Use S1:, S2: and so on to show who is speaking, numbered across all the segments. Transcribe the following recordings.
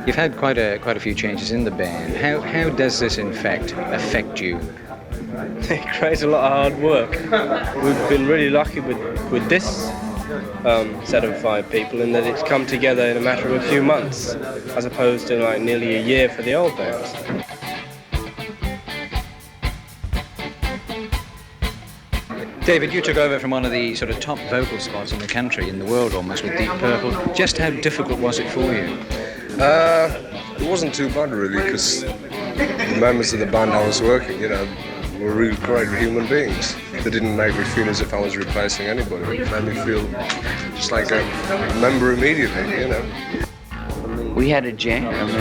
S1: You've had quite a few changes in the band. How does this in fact affect you?
S2: It creates a lot of hard work. We've been really lucky with this set of 5 people in that it's come together in a matter of a few months, as opposed to like nearly a year for the old bands.
S1: David, you took over from one of the sort of top vocal spots in the country, in the world almost, with Deep Purple. Just how difficult was it for you?
S3: It wasn't too bad really, because the members of the band I was working, were really great human beings. They didn't make me feel as if I was replacing anybody. It made me feel just like a member immediately,
S4: We had a jam, and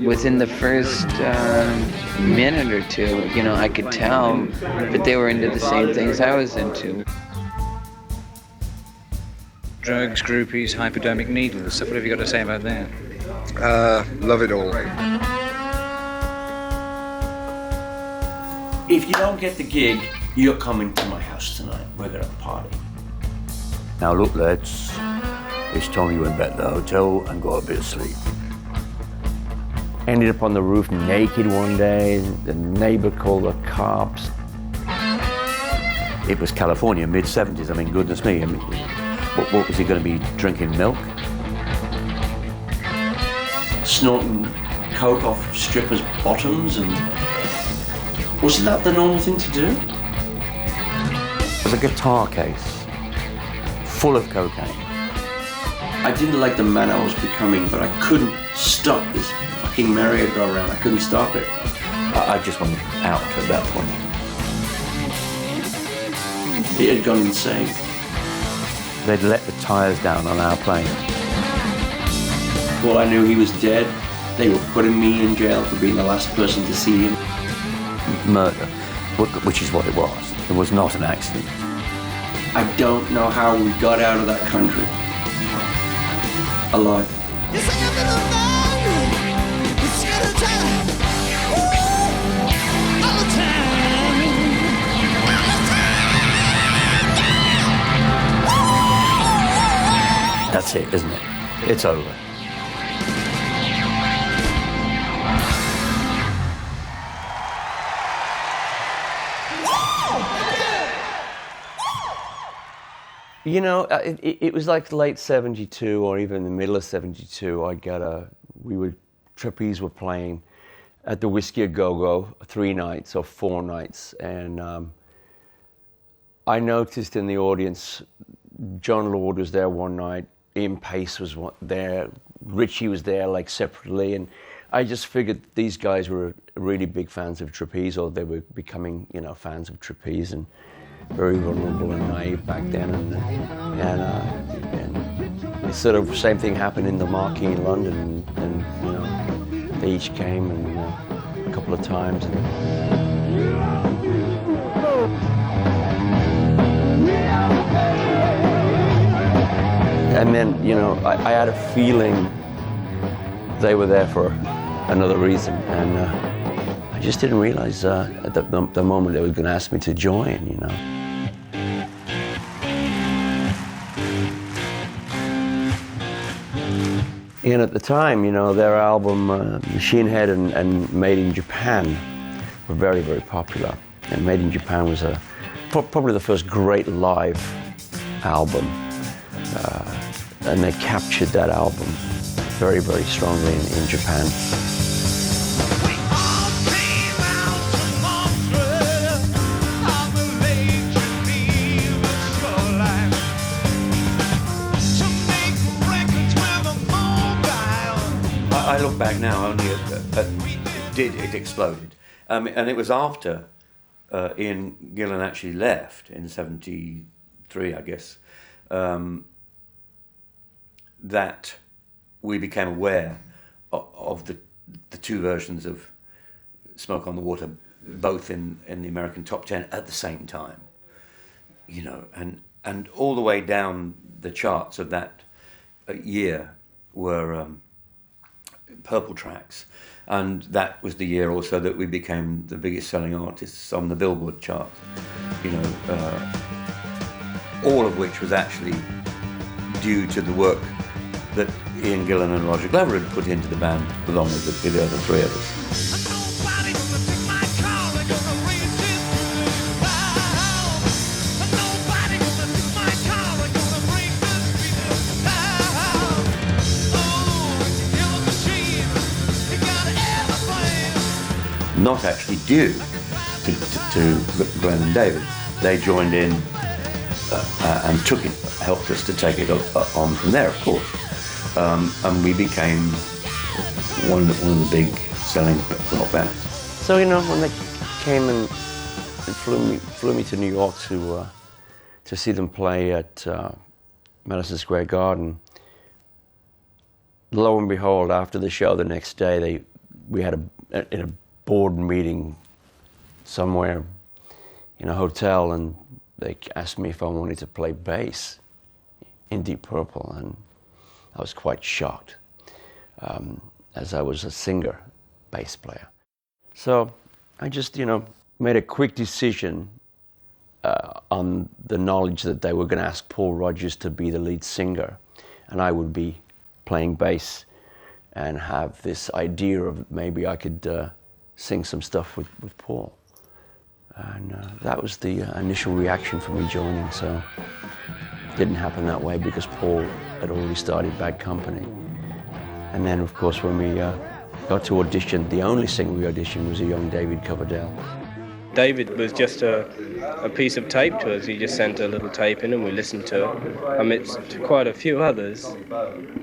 S4: within the first minute or two, I could tell that they were into the same things I was into.
S1: Drugs, groupies, hypodermic needles. So what have you got to say about that?
S3: Love it all.
S5: If you don't get the gig, you're coming to my house tonight. We're gonna party.
S6: Now look, lads, it's time you went back to the hotel and got a bit of sleep. Ended up on the roof naked one day. The neighbor called the cops. It was California, mid-70s. I mean, goodness me. What was he going to be drinking milk?
S5: Snorting coke off strippers' bottoms, and wasn't that the normal thing to do?
S6: It was a guitar case full of cocaine.
S5: I didn't like the man I was becoming, but I couldn't stop this fucking merry-go-round. I couldn't stop it.
S6: I just went out at that point.
S5: He had gone insane.
S6: They'd let the tires down on our plane.
S5: Well, I knew he was dead. They were putting me in jail for being the last person to see him.
S6: Murder, which is what it was. It was not an accident.
S5: I don't know how we got out of that country alive.
S6: That's it, isn't it? It's over. It was like late 72 or even the middle of 72. Trapeze were playing at the Whiskey A Go-Go 3 nights or 4 nights, and I noticed in the audience, John Lord was there one night, Ian Pace was there, Richie was there like separately, and I just figured these guys were really big fans of trapeze, or they were becoming, fans of trapeze, and very vulnerable and naive back then, and the sort of same thing happened in the Marquee in London, and they each came and a couple of times. And then, I had a feeling they were there for another reason, and I just didn't realize at the moment they were going to ask me to join, And at the time, their album Machine Head and Made in Japan were very, very popular. And Made in Japan was probably the first great live album. And they captured that album very, very strongly in Japan. I look back now only at it exploded. And it was after Ian Gillan actually left in 73, I guess, that we became aware of the 2 versions of Smoke on the Water, both in the American top 10 at the same time, and all the way down the charts of that year were Purple tracks, and that was the year also that we became the biggest selling artists on the Billboard chart, all of which was actually due to the work
S5: that Ian Gillan and Roger Glover had put into the band, along with the other three of us. Not actually due to Glenn and David. They joined in and took it, helped us to take it on from there, of course. And we became one of the big selling rock bands.
S6: So, you know, when they came and flew me to New York to see them play at Madison Square Garden, lo and behold, after the show the next day, we had a board meeting somewhere in a hotel, and they asked me if I wanted to play bass in Deep Purple, and I was quite shocked, as I was a singer, bass player. So I just, you know, made a quick decision on the knowledge that they were going to ask Paul Rodgers to be the lead singer, and I would be playing bass, and have this idea of maybe I could sing some stuff with Paul. And that was the initial reaction for me joining. So it didn't happen that way because Paul had already started Bad Company. And then, of course, when we got to audition, the only singer we auditioned was a young David Coverdale.
S2: David was just a piece of tape to us. He just sent a little tape in and we listened to it amidst quite a few others.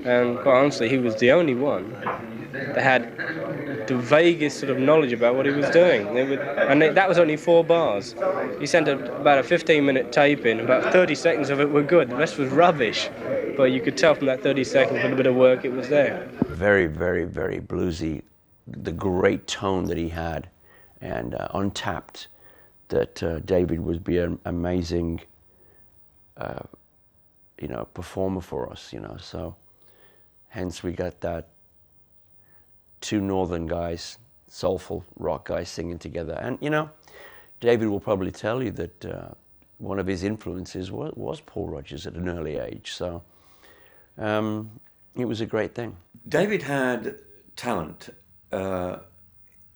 S2: And quite honestly, he was the only one that had the vaguest sort of knowledge about what he was doing. That was only 4 bars. He sent about a 15-minute tape in, about 30 seconds of it were good, the rest was rubbish. But you could tell from that 30 seconds, with a bit of work, it was there.
S6: Very, very, very bluesy, the great tone that he had, and untapped, that David would be an amazing, you know, performer for us, you know. So hence we got that 2 northern guys, soulful rock guys singing together. And, you know, David will probably tell you that one of his influences was Paul Rodgers at an early age. So it was a great thing.
S5: David had talent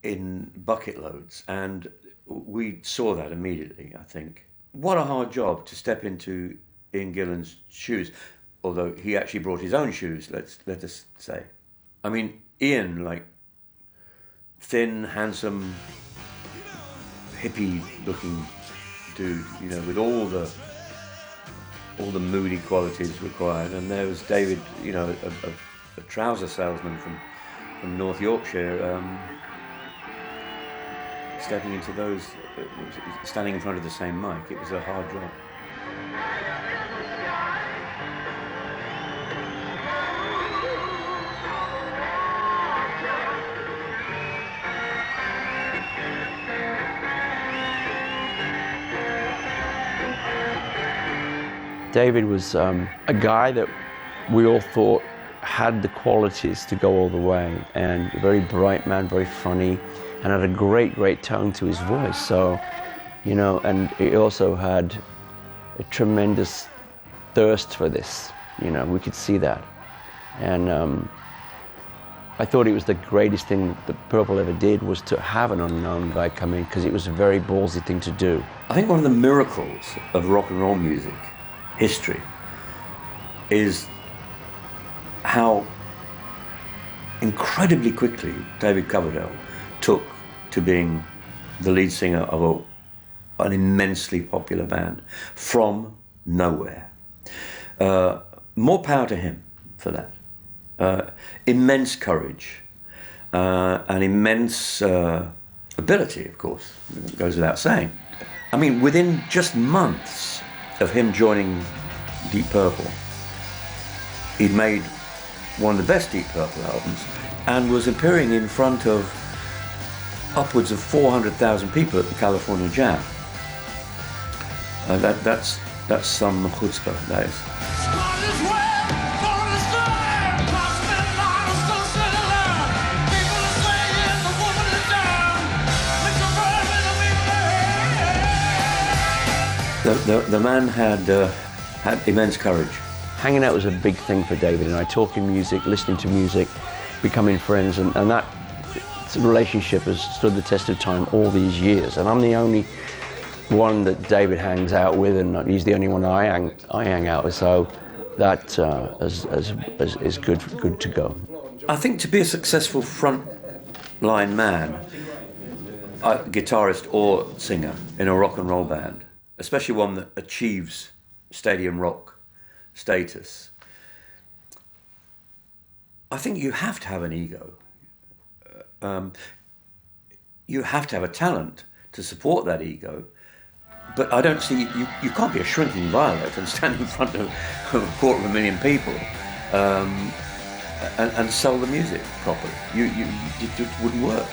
S5: in bucket loads, and we saw that immediately, I think. What a hard job to step into Ian Gillan's shoes, although he actually brought his own shoes, let us say. I mean, Ian, like, thin, handsome, hippie-looking dude, you know, with all the moody qualities required, and there was David, you know, a trouser salesman from North Yorkshire, stepping into those, standing in front of the same mic. It was a hard job.
S6: David was a guy that we all thought had the qualities to go all the way, and a very bright man, very funny, and had a great, great tone to his voice. So, you know, and he also had a tremendous thirst for this, you know, we could see that. And I thought it was the greatest thing that Purple ever did, was to have an unknown guy come in, because it was a very ballsy thing to do.
S5: I think one of the miracles of rock and roll music history is how incredibly quickly David Coverdale took to being the lead singer of an immensely popular band from nowhere. More power to him for that. Immense courage, and immense ability, of course, it goes without saying. I mean, within just months of him joining Deep Purple, he'd made one of the best Deep Purple albums and was appearing in front of upwards of 400,000 people at the California Jam. That's some chutzpah, that is. The man had immense courage,
S6: hanging out was a big thing for David and I, talking music, listening to music, becoming friends, and that relationship has stood the test of time all these years. And I'm the only one that David hangs out with, and he's the only one I hang out with, so that is good to go.
S5: I think to be a successful frontline man, guitarist or singer in a rock and roll band, especially one that achieves stadium rock status, I think you have to have an ego. You have to have a talent to support that ego. But I don't see, you can't be a shrinking violet and stand in front of 250,000 people and sell the music properly. It wouldn't work.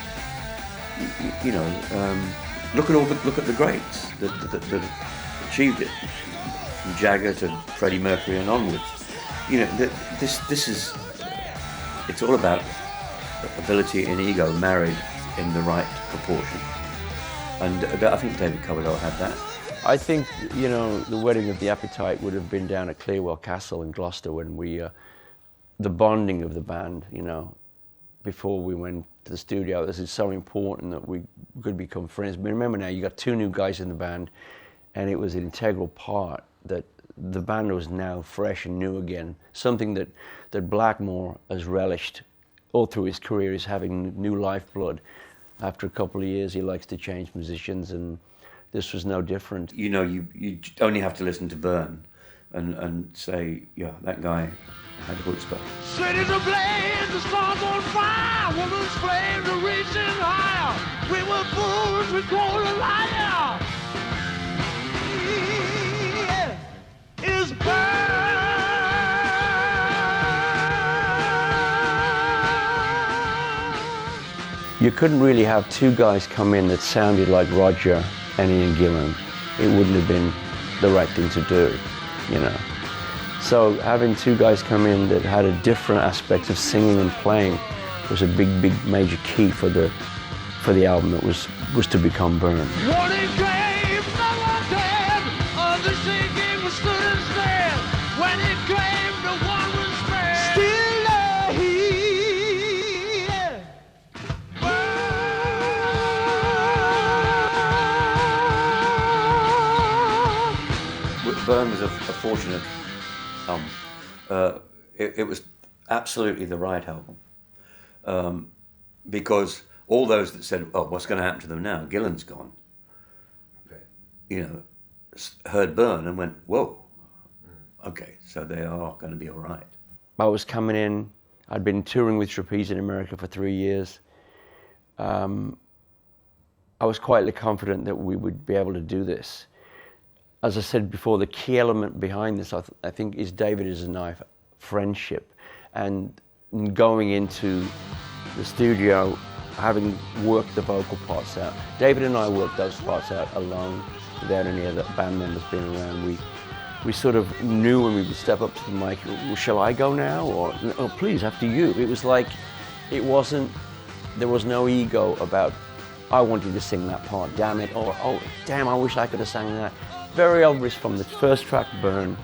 S5: Look at the greats that achieved it, from Jagger to Freddie Mercury and onwards. This is, it's all about ability and ego married in the right proportion. And I think David Coverdale had that.
S6: I think, the wedding of the Appetite would have been down at Clearwell Castle in Gloucester when the bonding of the band, before we went to the studio. This is so important that we could become friends. But remember now, you got 2 new guys in the band, and it was an integral part that the band was now fresh and new again. Something that Blackmore has relished all through his career, is having new lifeblood. After a couple of years, he likes to change musicians, and this was no different.
S5: You only have to listen to Byrne and say, yeah, that guy had chutzpah.
S7: Cities ablaze, the stars on fire, woman's flames are reaching higher. We were fools, we called a liar. He is burned.
S6: You couldn't really have 2 guys come in that sounded like Roger and Ian Gillan. It wouldn't have been the right thing to do, So having 2 guys come in that had a different aspect of singing and playing was a big major key for the album that was to become Byrne.
S7: Warning came, no one dead. Others sinking, we stood instead. When it came, no one was spared. Still
S5: Byrne was a fortunate album. It was absolutely the right album. Because all those that said, oh, what's going to happen to them now? Gillan's gone. Heard Byrne and went, whoa, okay, so they are going to be all right.
S6: I was coming in, I'd been touring with Trapeze in America for 3 years. I was quietly confident that we would be able to do this. As I said before, the key element behind this, I think, is David is a knife, friendship. And going into the studio, having worked the vocal parts out. David and I worked those parts out alone, without any other band members being around. We sort of knew when we would step up to the mic, well, shall I go now? Or, oh, please, after you. It was like, there was no ego about, I wanted to sing that part, damn it, or, oh, damn, I wish I could have sang that. Very obvious from the first track, Byrne,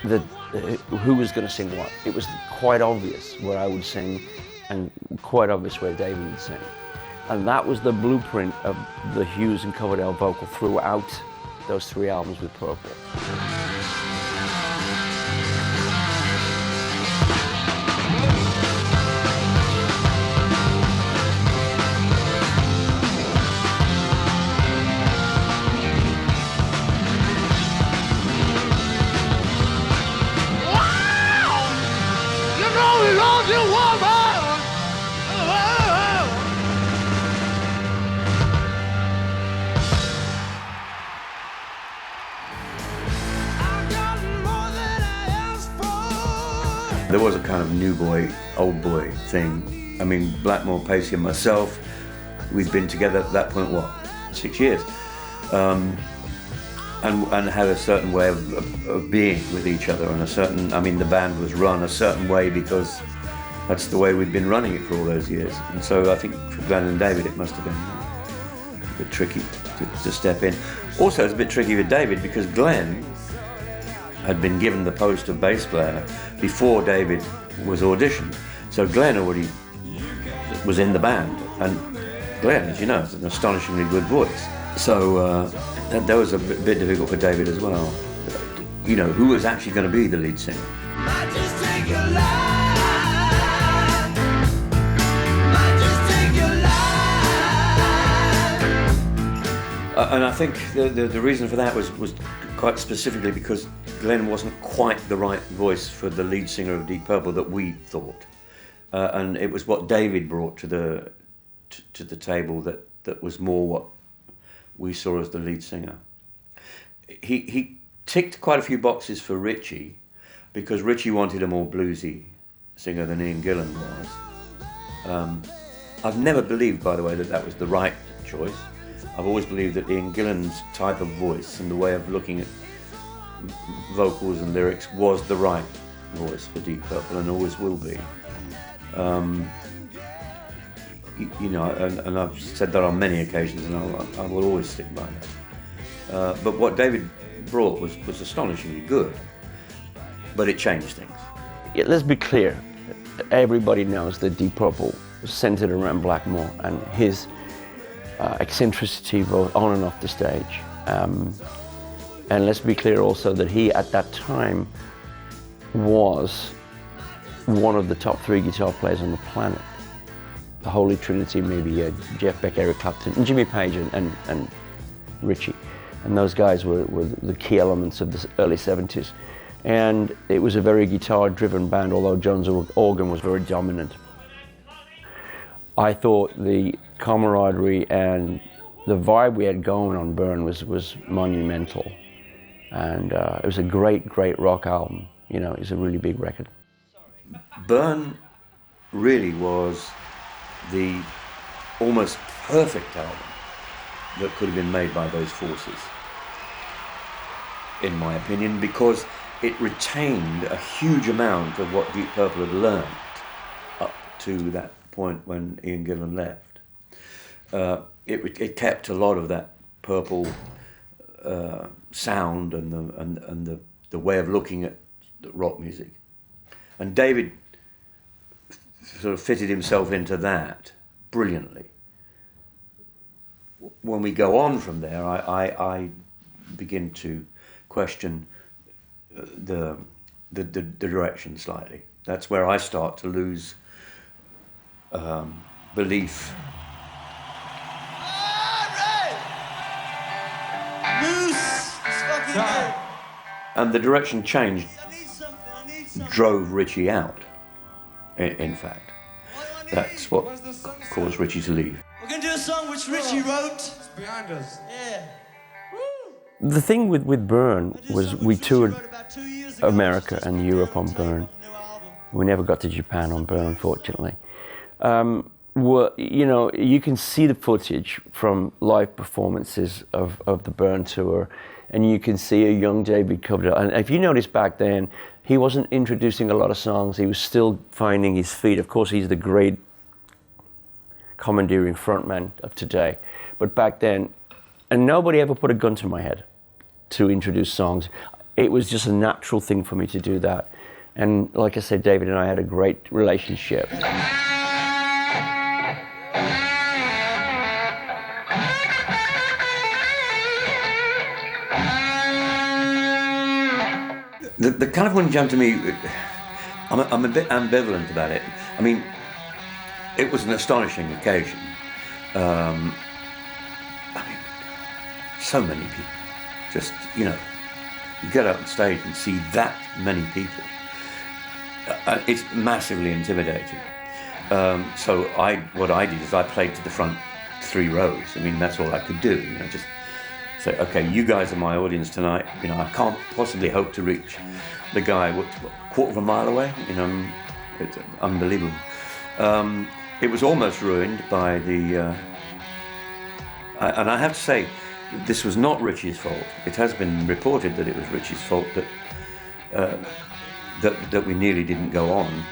S6: that who was going to sing what. It was quite obvious where I would sing and quite obvious where David would sing. And that was the blueprint of the Hughes and Coverdale vocal throughout those 3 albums with Purple.
S5: There was a kind of new boy, old boy thing. I mean, Blackmore, Pacey and myself, we'd been together at that point, 6 years? And had a certain way of being with each other, and the band was run a certain way because that's the way we'd been running it for all those years. And so I think for Glenn and David, it must have been a bit tricky to step in. Also, it's a bit tricky with David because Glenn had been given the post of bass player before David was auditioned. So Glenn already was in the band, and Glenn, as you know, has an astonishingly good voice. So that was a bit difficult for David as well. You know, who was actually going to be the lead singer?
S7: Might just take your life. Might just take your life.
S5: And I think the reason for that was quite specifically because Glenn wasn't quite the right voice for the lead singer of Deep Purple that we thought. And it was what David brought to the table that was more what we saw as the lead singer. He ticked quite a few boxes for Richie, because Richie wanted a more bluesy singer than Ian Gillan was. I've never believed, by the way, that was the right choice. I've always believed that Ian Gillan's type of voice and the way of looking at vocals and lyrics was the right voice for Deep Purple, and always will be. You know, and I've said that on many occasions, and I will always stick by that. But what David brought was astonishingly good, but it changed things.
S6: Yeah, let's be clear. Everybody knows that Deep Purple was centered around Blackmore and his eccentricity both on and off the stage. And let's be clear also that he, at that time, was one of the top 3 guitar players on the planet. The Holy Trinity, maybe Jeff Beck, Eric Clapton, and Jimmy Page and Richie. And those guys were the key elements of the early 70s. And it was a very guitar-driven band, although John's organ was very dominant. I thought the camaraderie and the vibe we had going on Burn was monumental. And it was a great, great rock album. You know, it's a really big record.
S5: Burn really was the almost perfect album that could have been made by those forces, in my opinion, because it retained a huge amount of what Deep Purple had learned up to that point when Ian Gillan left. It kept a lot of that Purple sound and the way of looking at rock music. And David sort of fitted himself into that brilliantly. When we go on from there, I begin to question the direction slightly. That's where I start to lose belief. And the direction change drove Richie out, in fact. That's what caused Richie to leave.
S7: We're going to do a song which Richie wrote. It's behind us. Yeah.
S6: The thing with Burn was we toured America and Europe on Burn. We never got to Japan on Burn, unfortunately. You know, you can see the footage from live performances of the Burn tour, and you can see a young David Coverdale. And if you notice back then, he wasn't introducing a lot of songs. He was still finding his feet. Of course, he's the great commandeering frontman of today. But back then, and nobody ever put a gun to my head to introduce songs. It was just a natural thing for me to do that. And like I said, David and I had a great relationship.
S5: The California Jam, to me, I'm a bit ambivalent about it. I mean, it was an astonishing occasion. I mean, so many people. Just, you know, you get up on stage and see that many people. It's massively intimidating. So what I did is I played to the front 3 rows. I mean, that's all I could do. You know, just say, okay, you guys are my audience tonight. You know, I can't possibly hope to reach the guy a quarter of a mile away. You know, it's unbelievable. It was almost ruined by the. And I have to say, this was not Richie's fault. It has been reported that it was Richie's fault that we nearly didn't go on.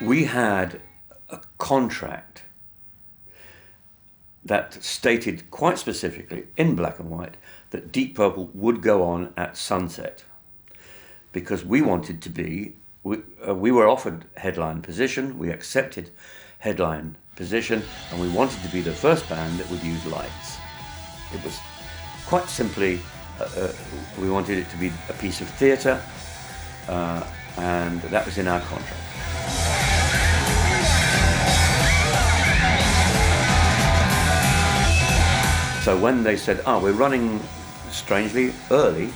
S5: We had a contract that stated quite specifically in black and white that Deep Purple would go on at sunset, because we wanted to be, we were offered headline position, we accepted headline position, and we wanted to be the first band that would use lights. It was quite simply, we wanted it to be a piece of theatre, and that was in our contract. So when they said, we're running strangely early,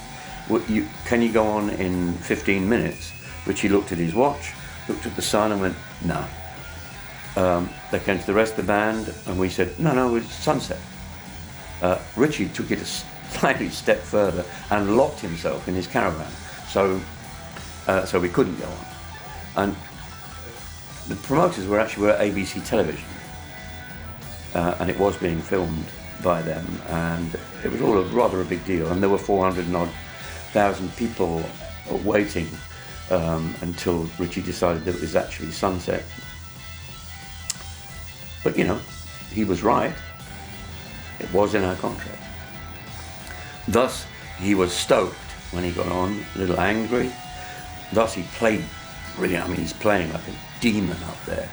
S5: can you go on in 15 minutes? Richie looked at his watch, looked at the sun and went, no. They came to the rest of the band and we said, no, it's sunset. Richie took it a slightly step further and locked himself in his caravan. So we couldn't go on. And the promoters were ABC Television. And it was being filmed by them, and it was all rather a big deal, and there were 400,000 people waiting until Richie decided that it was actually sunset. But he was right. It was in our contract. Thus, he was stoked when he got on, a little angry. Thus, he played brilliant. I mean, he's playing like a demon up there.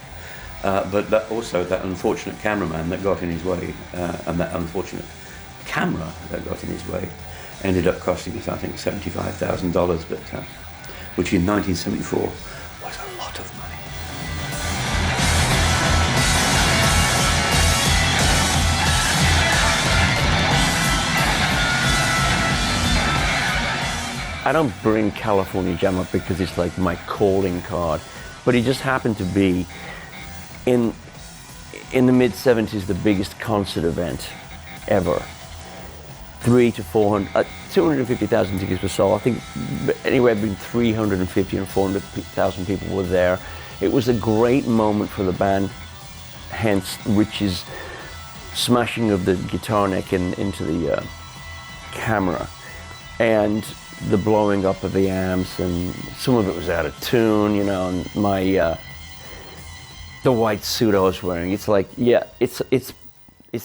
S5: But that unfortunate cameraman that got in his way, and that unfortunate camera that got in his way, ended up costing us, I think, $75,000, but which in 1974 was a lot of money.
S6: I don't bring California Jam up because it's like my calling card, but it just happened to be in the mid-70s, the biggest concert event ever. 250,000 tickets were sold. I think anywhere between 350 and 400,000 people were there. It was a great moment for the band, hence Rich's smashing of the guitar neck into the camera, and the blowing up of the amps, and some of it was out of tune, and my the white suit I was wearing. It's like, it's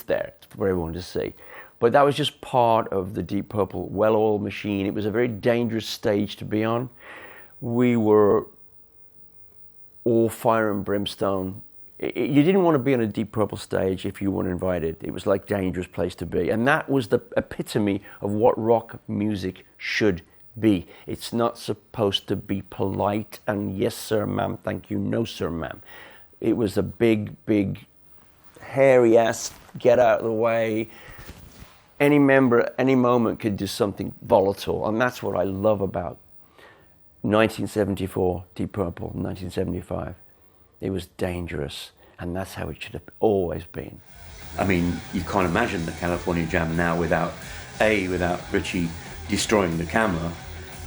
S6: there for everyone to see. But that was just part of the Deep Purple well-oiled machine. It was a very dangerous stage to be on. We were all fire and brimstone. You didn't want to be on a Deep Purple stage if you weren't invited. It was like a dangerous place to be. And that was the epitome of what rock music should be. It's not supposed to be polite and yes sir ma'am, thank you, no sir ma'am. It was a big, hairy ass, get out of the way. Any member at any moment could do something volatile, and that's what I love about 1974 Deep Purple, 1975. It was dangerous, and that's how it should have always been.
S5: I mean, you can't imagine the California Jam now without Richie destroying the camera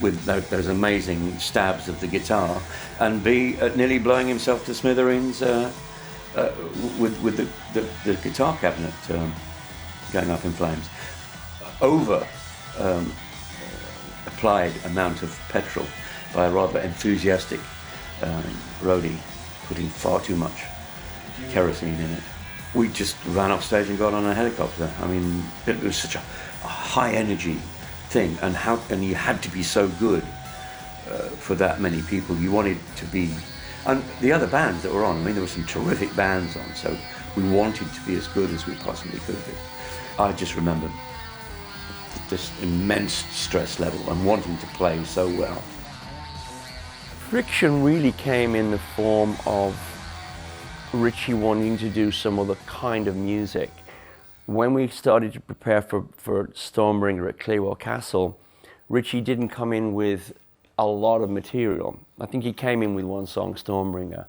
S5: with those amazing stabs of the guitar, and B, nearly blowing himself to smithereens with the guitar cabinet going up in flames. Over applied amount of petrol by a rather enthusiastic roadie, putting far too much kerosene in it. We just ran off stage and got on a helicopter. I mean, it was such a high energy thing, and you had to be so good for that many people. You wanted to be, and the other bands that were on, I mean, there were some terrific bands on, so we wanted to be as good as we possibly could be. I just remember this immense stress level and wanting to play so well.
S6: Friction really came in the form of Richie wanting to do some other kind of music. When we started to prepare for Stormbringer at Clearwell Castle, Richie didn't come in with a lot of material. I think he came in with one song, Stormbringer,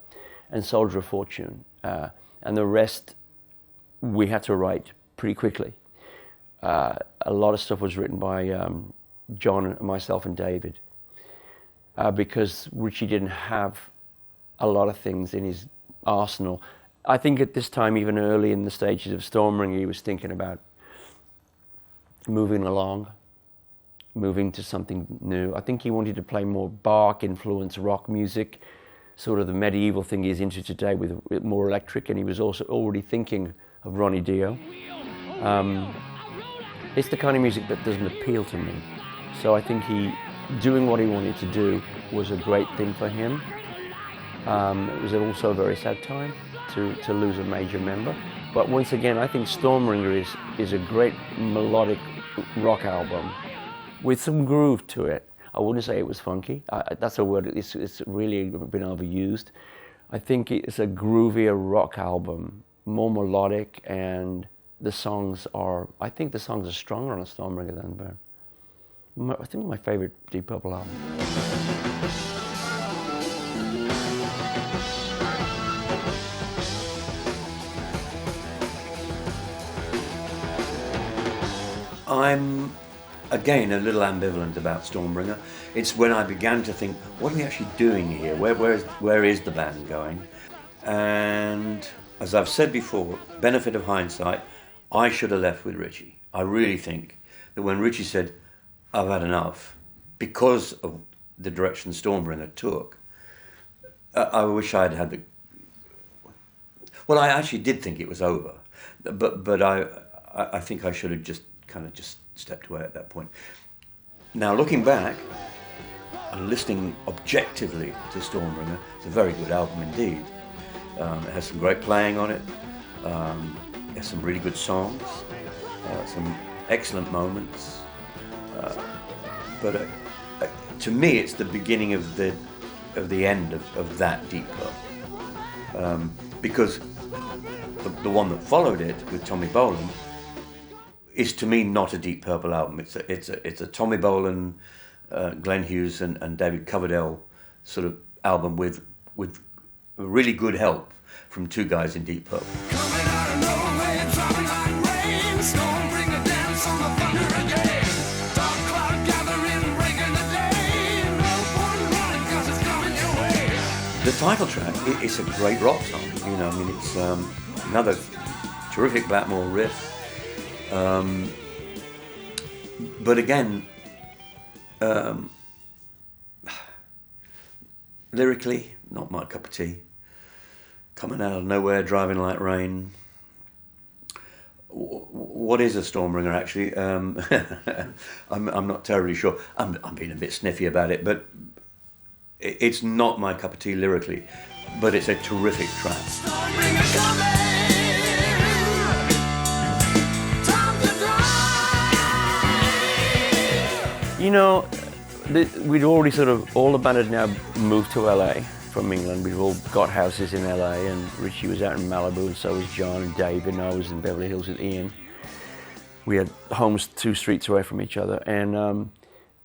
S6: and Soldier of Fortune, and the rest we had to write pretty quickly. A lot of stuff was written by John, myself, and David, because Richie didn't have a lot of things in his arsenal. I think at this time, even early in the stages of Stormbringer, he was thinking about moving along, moving to something new. I think he wanted to play more Bach-influenced rock music, sort of the medieval thing he's into today with more electric, and he was also already thinking of Ronnie Dio. It's the kind of music that doesn't appeal to me. So I think doing what he wanted to do was a great thing for him. It was also a very sad time to lose a major member. But once again, I think Stormbringer is a great melodic rock album with some groove to it. I wouldn't say it was funky. That's a word, it's really been overused. I think it's a groovier rock album, more melodic, and I think the songs are stronger on a Stormbringer than Burn. I think my favorite Deep Purple album.
S5: I'm, again, a little ambivalent about Stormbringer. It's when I began to think, what are we actually doing here? Where is the band going? And as I've said before, benefit of hindsight, I should have left with Richie. I really think that when Richie said, I've had enough, because of the direction Stormbringer took, I wish I'd had the... Well, I actually did think it was over, but I think I should have just stepped away at that point. Now, looking back and listening objectively to Stormbringer, it's a very good album indeed. It has some great playing on it. It has some really good songs, some excellent moments. But to me, it's the beginning of the end of that Deep Purple, because the one that followed it with Tommy Bolin is to me not a Deep Purple album. It's a Tommy Bolin, Glenn Hughes and David Coverdale sort of album with really good help from two guys in Deep Purple.
S7: Coming out of nowhere, dropping like rain, Stormbringer dance on the thunder again. Dark cloud gathering, breaking the day. No one running 'cause it's coming your way.
S5: The title track, it's a great rock song. You know, I mean, it's another terrific Blackmore riff. But again, lyrically, not my cup of tea. Coming out of nowhere, driving like rain. What is a Stormbringer actually? I'm not terribly sure. I'm being a bit sniffy about it, but it's not my cup of tea lyrically. But it's a terrific track.
S7: Stormbringer coming.
S6: You know, we'd already all the band had now moved to LA from England. We'd all got houses in LA, and Richie was out in Malibu, and so was John and David, and I was in Beverly Hills with Ian. We had homes 2 streets away from each other, and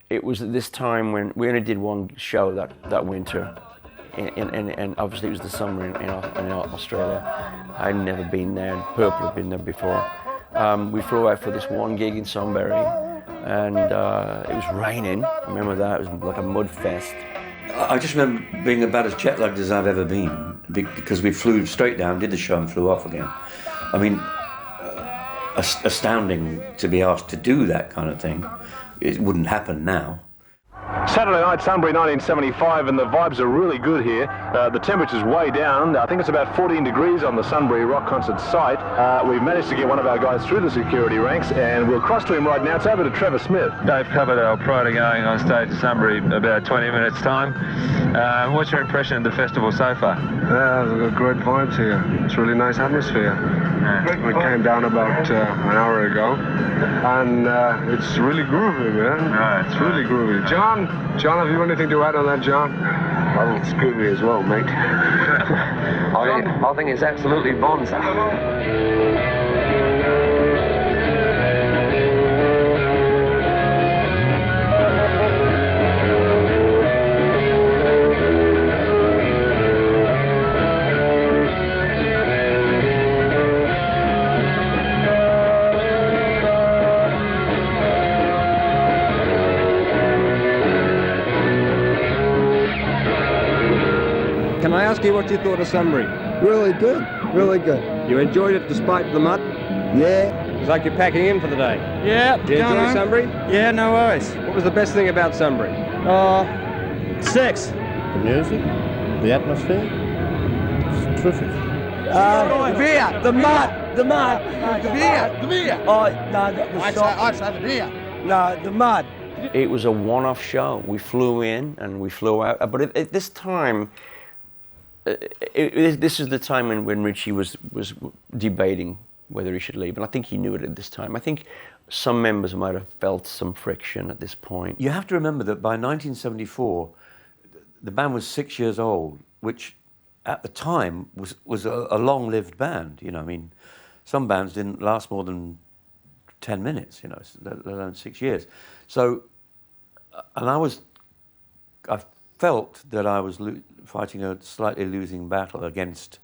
S6: it was at this time when we only did one show that winter, and obviously it was the summer in Australia. I'd never been there, and Purple had been there before. We flew out for this one gig in Sunbury, and it was raining. I remember that. It was like a mud fest.
S5: I just remember being about as jet lagged as I've ever been, because we flew straight down, did the show and flew off again. I mean, astounding to be asked to do that kind of thing. It wouldn't happen now.
S8: Saturday night, Sunbury 1975, and the vibes are really good here. The temperature's way down. I think it's about 14 degrees on the Sunbury Rock Concert site. We've managed to get one of our guys through the security ranks, and we'll cross to him right now. It's over to Trevor Smith.
S9: Dave Coverdale, prior to going on stage at Sunbury, about 20 minutes time. What's your impression of the festival so far?
S3: We've got great vibes here. It's a really nice atmosphere. We came down about an hour ago, and it's really groovy, man. It's really groovy. John, have you anything to add on that, John?
S4: Well, it's groovy as well, mate. I think it's absolutely bonza.
S10: Can I ask you what you thought of Sunbury?
S11: Really good, really good.
S10: You enjoyed it despite the mud?
S11: Yeah.
S10: It's like you're packing in for the day.
S11: Yeah.
S10: Did you enjoy Sunbury?
S11: Yeah, no worries.
S10: What was the best thing about Sunbury?
S11: Sex.
S12: The music, the atmosphere, it's terrific.
S11: Beer, the mud, the mud. The beer. Oh, no, that was
S12: I'd say the beer.
S11: No, the mud.
S6: It was a one-off show. We flew in and we flew out. But at this time, this is the time when Richie was debating whether he should leave. And I think he knew it at this time. I think some members might have felt some friction at this point.
S5: You have to remember that by 1974, the band was 6 years old, which at the time was a long-lived band. You know, I mean, some bands didn't last more than 10 minutes, you know, let alone 6 years. So, and I felt that I was fighting a slightly losing battle against,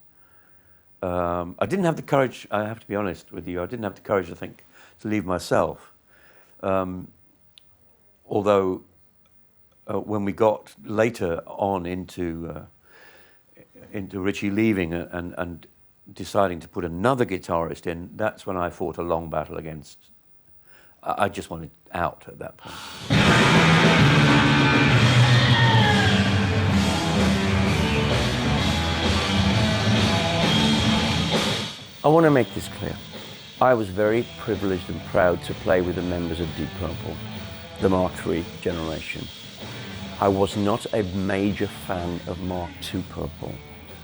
S5: I didn't have the courage, I have to be honest with you, I didn't have the courage, I think, to leave myself. Although, when we got later on into Richie leaving and deciding to put another guitarist in, that's when I fought a long battle against. I just wanted out at that point.
S6: I want to make this clear. I was very privileged and proud to play with the members of Deep Purple, the Mark III generation. I was not a major fan of Mark II Purple.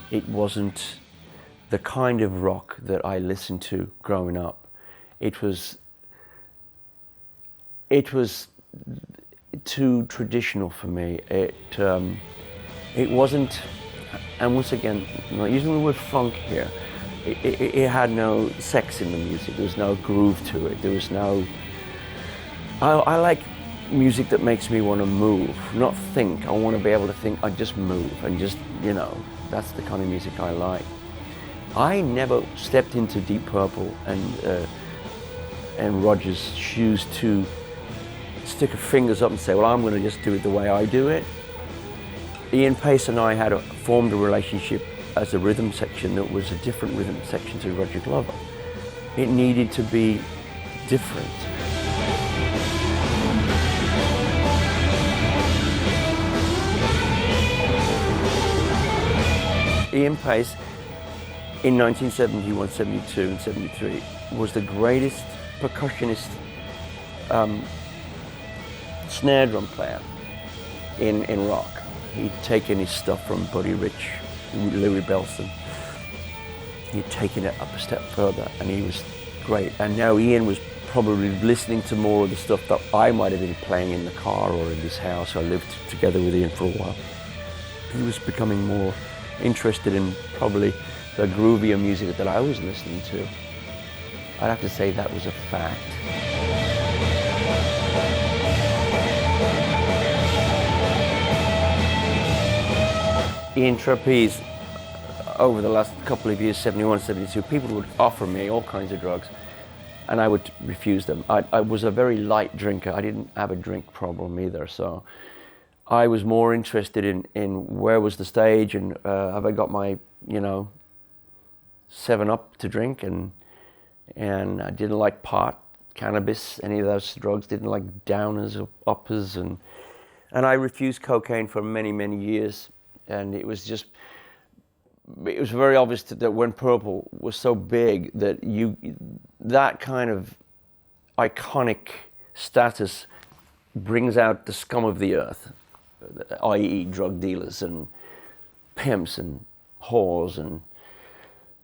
S6: It wasn't the kind of rock that I listened to growing up. It was too traditional for me. It wasn't, and once again, I'm not using the word funk here, it had no sex in the music. There was no groove to it. There was no, I like music that makes me want to move, not think. I want to be able to think, I just move and just, you know, that's the kind of music I like. I never stepped into Deep Purple and Roger's shoes to stick our fingers up and say, well, I'm going to just do it the way I do it. Ian Pace and I had formed a relationship as a rhythm section that was a different rhythm section to Roger Glover. It needed to be different. Ian Pace in 1971, 72 and 73 was the greatest percussionist snare drum player in rock. He'd taken his stuff from Buddy Rich, Louis Bellson. He'd taken it up a step further and he was great. And now Ian was probably listening to more of the stuff that I might have been playing in the car or in this house. I lived together with Ian for a while. He was becoming more interested in probably the groovier music that I was listening to. I'd have to say that was a fact. In Trapeze, over the last couple of years, 71, 72, people would offer me all kinds of drugs and I would refuse them. I was a very light drinker. I didn't have a drink problem either, so I was more interested in where was the stage and have I got my, you know, 7-Up to drink, and I didn't like pot, cannabis, any of those drugs, didn't like downers or uppers, and I refused cocaine for many, many years. And it was very obvious that when Purple was so big that that kind of iconic status brings out the scum of the earth, i.e. drug dealers and pimps and whores and,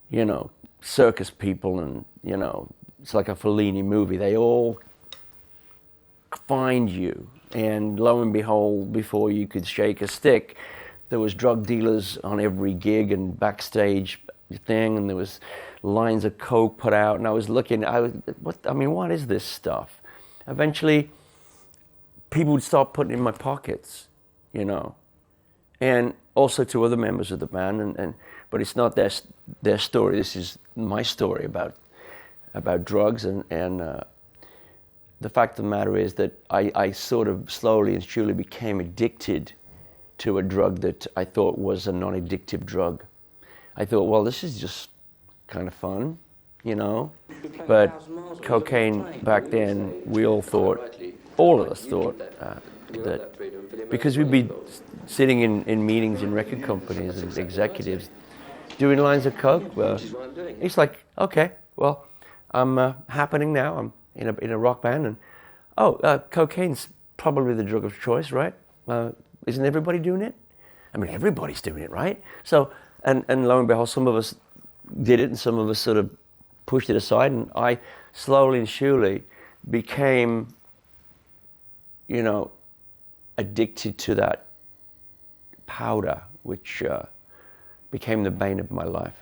S6: you know, circus people, and, you know, it's like a Fellini movie. They all find you, and lo and behold, before you could shake a stick, there was drug dealers on every gig and backstage thing, and there was lines of coke put out, and I was looking, what is this stuff? Eventually, people would start putting it in my pockets, you know, and also to other members of the band, but it's not their story. This is my story about drugs, and the fact of the matter is that I sort of slowly and surely became addicted to a drug that I thought was a non-addictive drug. I thought, well, this is just kind of fun, you know? But cocaine back then, we all thought, all of us thought that, because we'd be sitting in meetings in record companies and executives doing lines of coke, well, it's like, okay, well, I'm happening now. I'm in a rock band, and cocaine's probably the drug of choice, right? Isn't everybody doing it? I mean, everybody's doing it, right? So, and lo and behold, some of us did it, and some of us sort of pushed it aside, and I slowly and surely became, addicted to that powder, which became the bane of my life.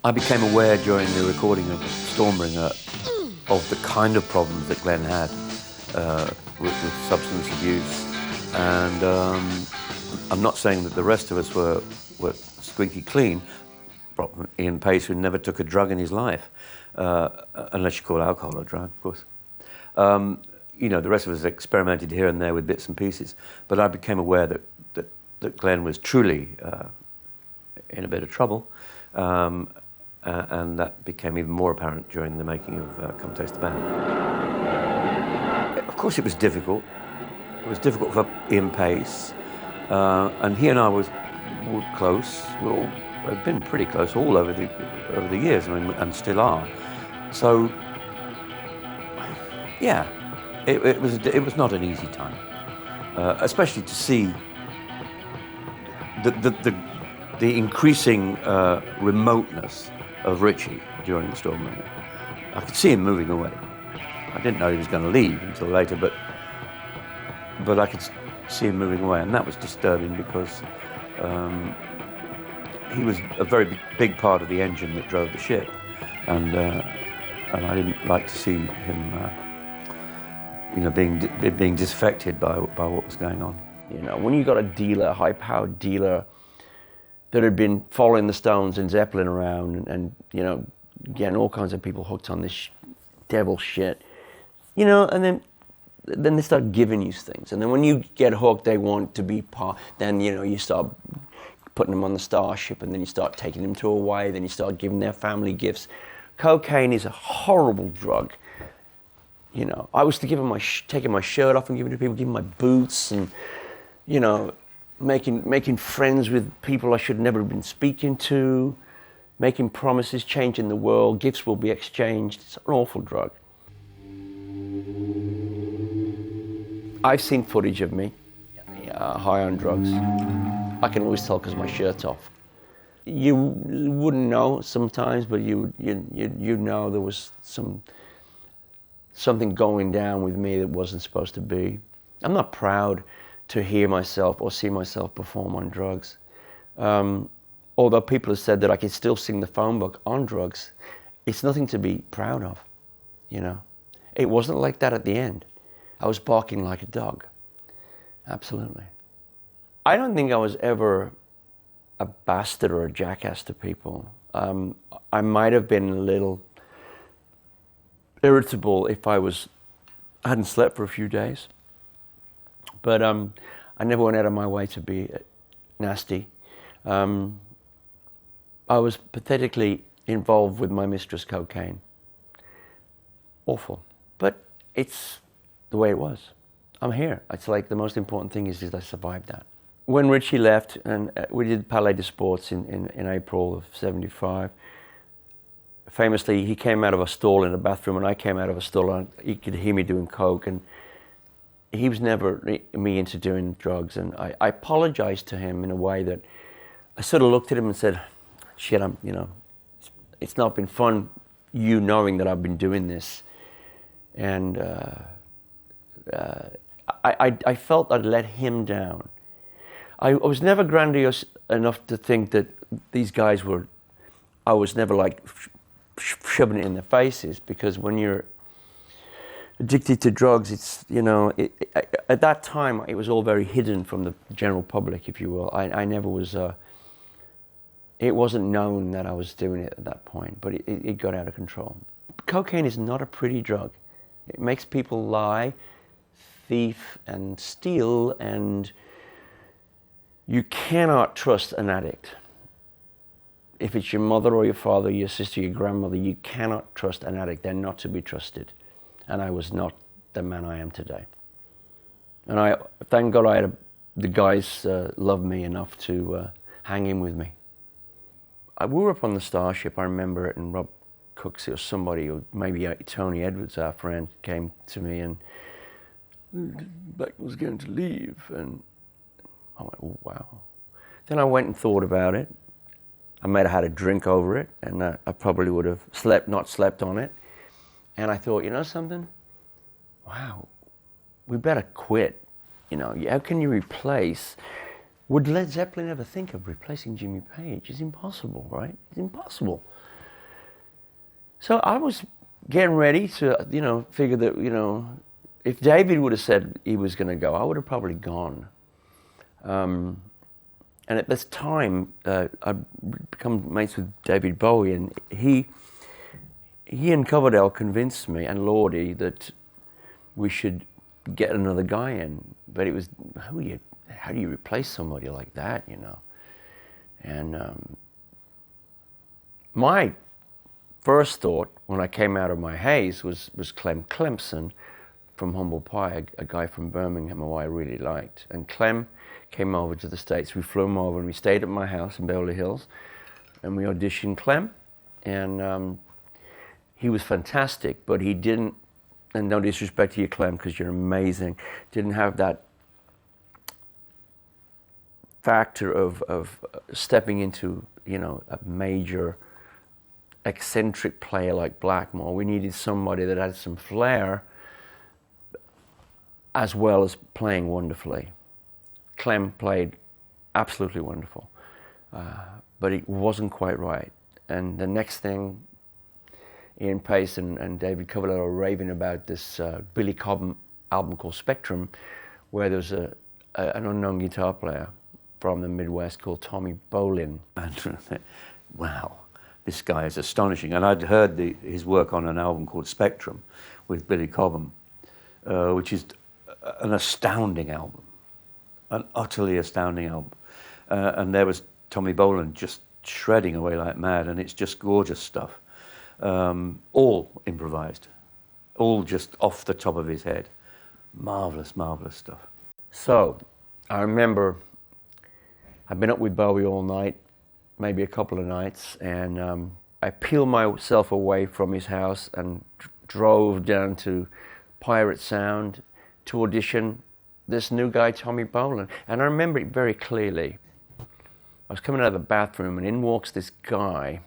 S6: I became aware during the recording of Stormbringer of the kind of problems that Glenn had with substance abuse, and I'm not saying that the rest of us were squeaky clean. Ian Pace, who never took a drug in his life, unless you call alcohol a drug, of course. The rest of us experimented here and there with bits and pieces, but I became aware that Glenn was truly in a bit of trouble. And that became even more apparent during the making of Come Taste the Band. Of course, it was difficult. It was difficult for Ian Pace, and he and I were close. We've been pretty close all over the years, and still are. So, yeah, it was not an easy time, especially to see the increasing remoteness of Richie during the Stormbringer. I could see him moving away. I didn't know he was going to leave until later, but I could see him moving away, and that was disturbing because he was a very big part of the engine that drove the ship, and I didn't like to see him, being disaffected by what was going on. When you got a dealer, a high-powered dealer, that had been following the Stones and Zeppelin around and getting all kinds of people hooked on this devil shit, and then they start giving you things. And then when you get hooked, they want to be part, then, you start putting them on the Starship, and then you start taking them to Hawaii, then you start giving their family gifts. Cocaine is a horrible drug. I was to give them taking my shirt off and giving it to people, giving my boots, and, making friends with people I should never have been speaking to, making promises, changing the world, gifts will be exchanged. It's an awful drug. I've seen footage of me high on drugs. I can always tell because my shirt's off. You wouldn't know sometimes, but you know there was something going down with me that wasn't supposed to be. I'm not proud to hear myself or see myself perform on drugs. Although people have said that I can still sing the phone book on drugs, it's nothing to be proud of, It wasn't like that at the end. I was barking like a dog, absolutely. I don't think I was ever a bastard or a jackass to people. I might have been a little irritable if I hadn't slept for a few days. But I never went out of my way to be nasty. I was pathetically involved with my mistress, cocaine. Awful. But it's the way it was. I'm here. It's like the most important thing is I survived that. When Richie left, and we did Palais des Sports in April of '75, famously, he came out of a stall in a bathroom, and I came out of a stall, and he could hear me doing coke, and he was never me into doing drugs, and I apologized to him in a way that I sort of looked at him and said, shit, it's not been fun, knowing that I've been doing this. And I felt I'd let him down. I was never grandiose enough to think that these guys I was never like shoving it in their faces, because when you're addicted to drugs, it's, at that time, it was all very hidden from the general public, if you will. I never was, it wasn't known that I was doing it at that point, but it got out of control. Cocaine is not a pretty drug. It makes people lie, thief, and steal, and you cannot trust an addict. If it's your mother or your father, your sister, your grandmother, you cannot trust an addict. They're not to be trusted. And I was not the man I am today. And thank God the guys loved me enough to hang in with me. We were up on the Starship, I remember it, and Rob Cooksey or somebody, or maybe Tony Edwards, our friend, came to me and Beck was going to leave, and I went, oh wow. Then I went and thought about it. I might have had a drink over it, and I probably would have not slept on it. And I thought, you know something? Wow, we better quit. You know, how can you replace? Would Led Zeppelin ever think of replacing Jimmy Page? It's impossible, right? It's impossible. So I was getting ready to, you know, figure that, you know, if David would have said he was going to go, I would have probably gone. And at this time, I'd become mates with David Bowie, and he and Coverdale convinced me, and Lordy, that we should get another guy in. But it was, how do you replace somebody like that, you know? And my first thought when I came out of my haze was Clem Clemson from Humble Pie, a guy from Birmingham who I really liked. And Clem came over to the States. We flew him over and we stayed at my house in Beverly Hills, and we auditioned Clem. And he was fantastic, but he didn't, and no disrespect to you, Clem, because you're amazing, didn't have that factor of stepping into, you know, a major eccentric player like Blackmore. We needed somebody that had some flair as well as playing wonderfully. Clem played absolutely wonderful, but it wasn't quite right. And the next thing, Ian Pace and David Coverdale were raving about this Billy Cobham album called Spectrum, where there's an unknown guitar player from the Midwest called Tommy Bolin. And wow, this guy is astonishing. And I'd heard his work on an album called Spectrum with Billy Cobham, which is an astounding album, an utterly astounding album. And there was Tommy Bolin just shredding away like mad, and it's just gorgeous stuff. All improvised, all just off the top of his head. Marvelous, marvelous stuff. So, I remember I'd been up with Bowie all night, maybe a couple of nights, and I peeled myself away from his house and drove down to Pirate Sound to audition this new guy, Tommy Bolin. And I remember it very clearly. I was coming out of the bathroom, and in walks this guy,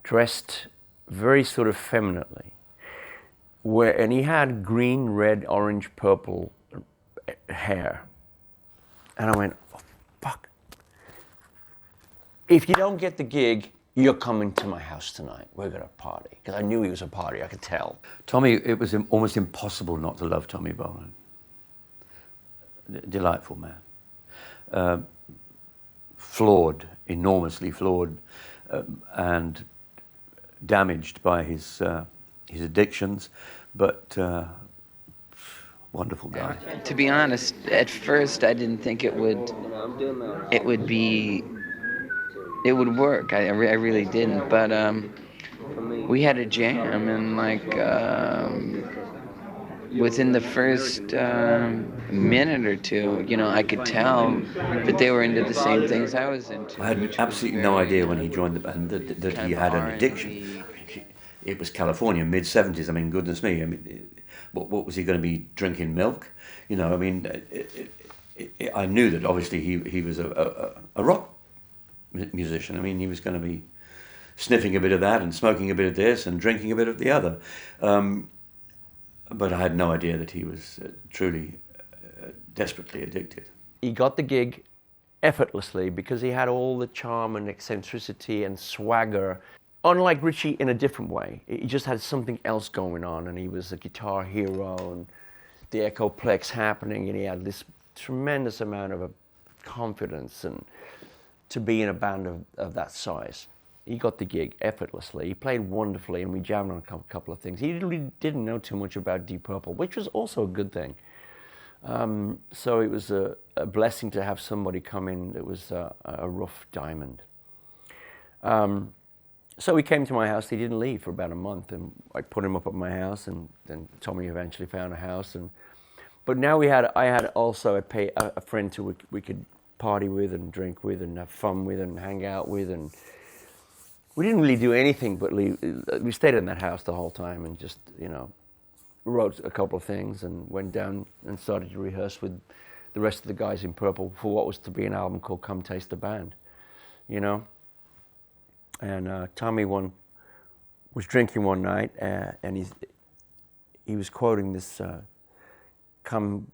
S6: dressed very sort of femininely, and he had green, red, orange, purple hair. And I went, oh, fuck. If you don't get the gig, you're coming to my house tonight. We're gonna party. Because I knew he was a party, I could tell.
S5: Tommy, it was almost impossible not to love Tommy Bolin. Delightful man. Flawed, enormously flawed, and damaged by his addictions, but wonderful guy.
S4: To be honest, at first I didn't think it would work. I really didn't. But we had a jam, and like within the first minute or two, you know, I could tell that they were into the same things I was into.
S5: I had absolutely no idea when he joined the band that he had an addiction. It was California, mid-70s. I mean, goodness me. I mean, what was he going to be drinking milk? You know, I mean, I knew that obviously he was a rock musician. I mean, he was going to be sniffing a bit of that and smoking a bit of this and drinking a bit of the other. But I had no idea that he was truly desperately addicted.
S6: He got the gig effortlessly because he had all the charm and eccentricity and swagger. Unlike Ritchie, in a different way. He just had something else going on, and he was a guitar hero, and the Echoplex happening, and he had this tremendous amount of confidence and to be in a band of that size. He got the gig effortlessly. He played wonderfully, and we jammed on a couple of things. He really didn't know too much about Deep Purple, which was also a good thing. So it was a blessing to have somebody come in that was a rough diamond. So he came to my house. He didn't leave for about a month, and I put him up at my house, and then Tommy eventually found a house, and But now I had also a friend who we could party with and drink with and have fun with and hang out with, and we didn't really do anything but leave. We stayed in that house the whole time and just, you know, wrote a couple of things and went down and started to rehearse with the rest of the guys in Purple for what was to be an album called Come Taste the Band, you know. And Tommy was drinking one night and he was quoting this, come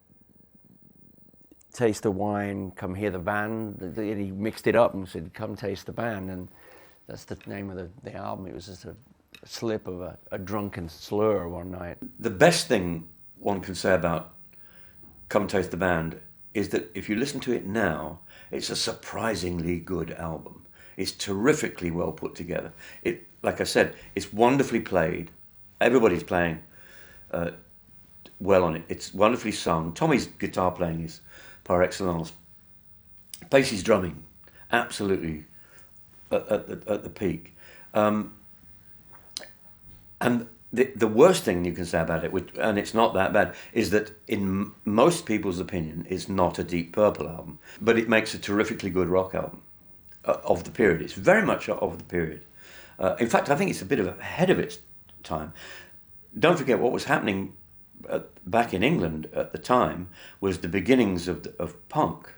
S6: taste the wine, come hear the band. And he mixed it up and said, come taste the band. And that's the name of the album. It was just a slip of a drunken slur one night.
S5: The best thing one can say about Come Taste the Band is that if you listen to it now, it's a surprisingly good album. It's terrifically well put together. It, like I said, it's wonderfully played. Everybody's playing well on it. It's wonderfully sung. Tommy's guitar playing is par excellence. Pacey's drumming, absolutely at the peak. And the worst thing you can say about it, and it's not that bad, is that in most people's opinion, it's not a Deep Purple album, but it makes a terrifically good rock album of the period. It's very much of the period. In fact, I think it's a bit ahead of its time. Don't forget what was happening back in England at the time was the beginnings of punk,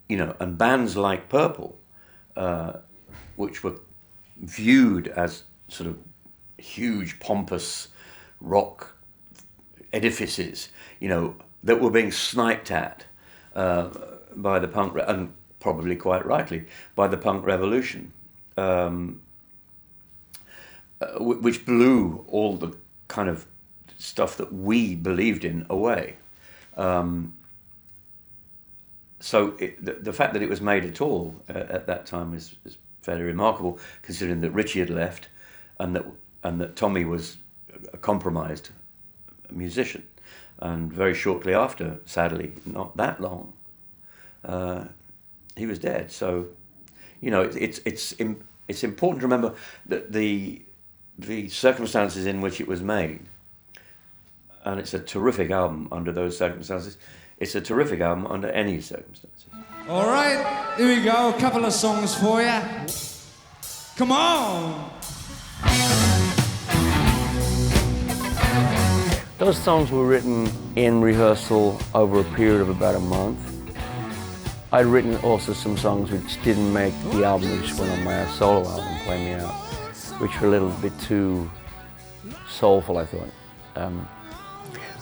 S5: you know, and bands like Purple, which were viewed as sort of huge, pompous rock edifices, you know, that were being sniped at by the punk, and probably quite rightly, by the punk revolution, which blew all the kind of stuff that we believed in away. So the fact that it was made at all at that time is fairly remarkable, considering that Richie had left and that Tommy was a compromised musician. And very shortly after, sadly, not that long, he was dead. So, you know, it's important to remember that the circumstances in which it was made, and it's a terrific album under those circumstances. It's a terrific album under any circumstances.
S7: All right, here we go. A couple of songs for you. Come on.
S6: Those songs were written in rehearsal over a period of about a month. I'd written also some songs which didn't make the album, which went on my solo album, Play Me Out, which were a little bit too soulful, I thought.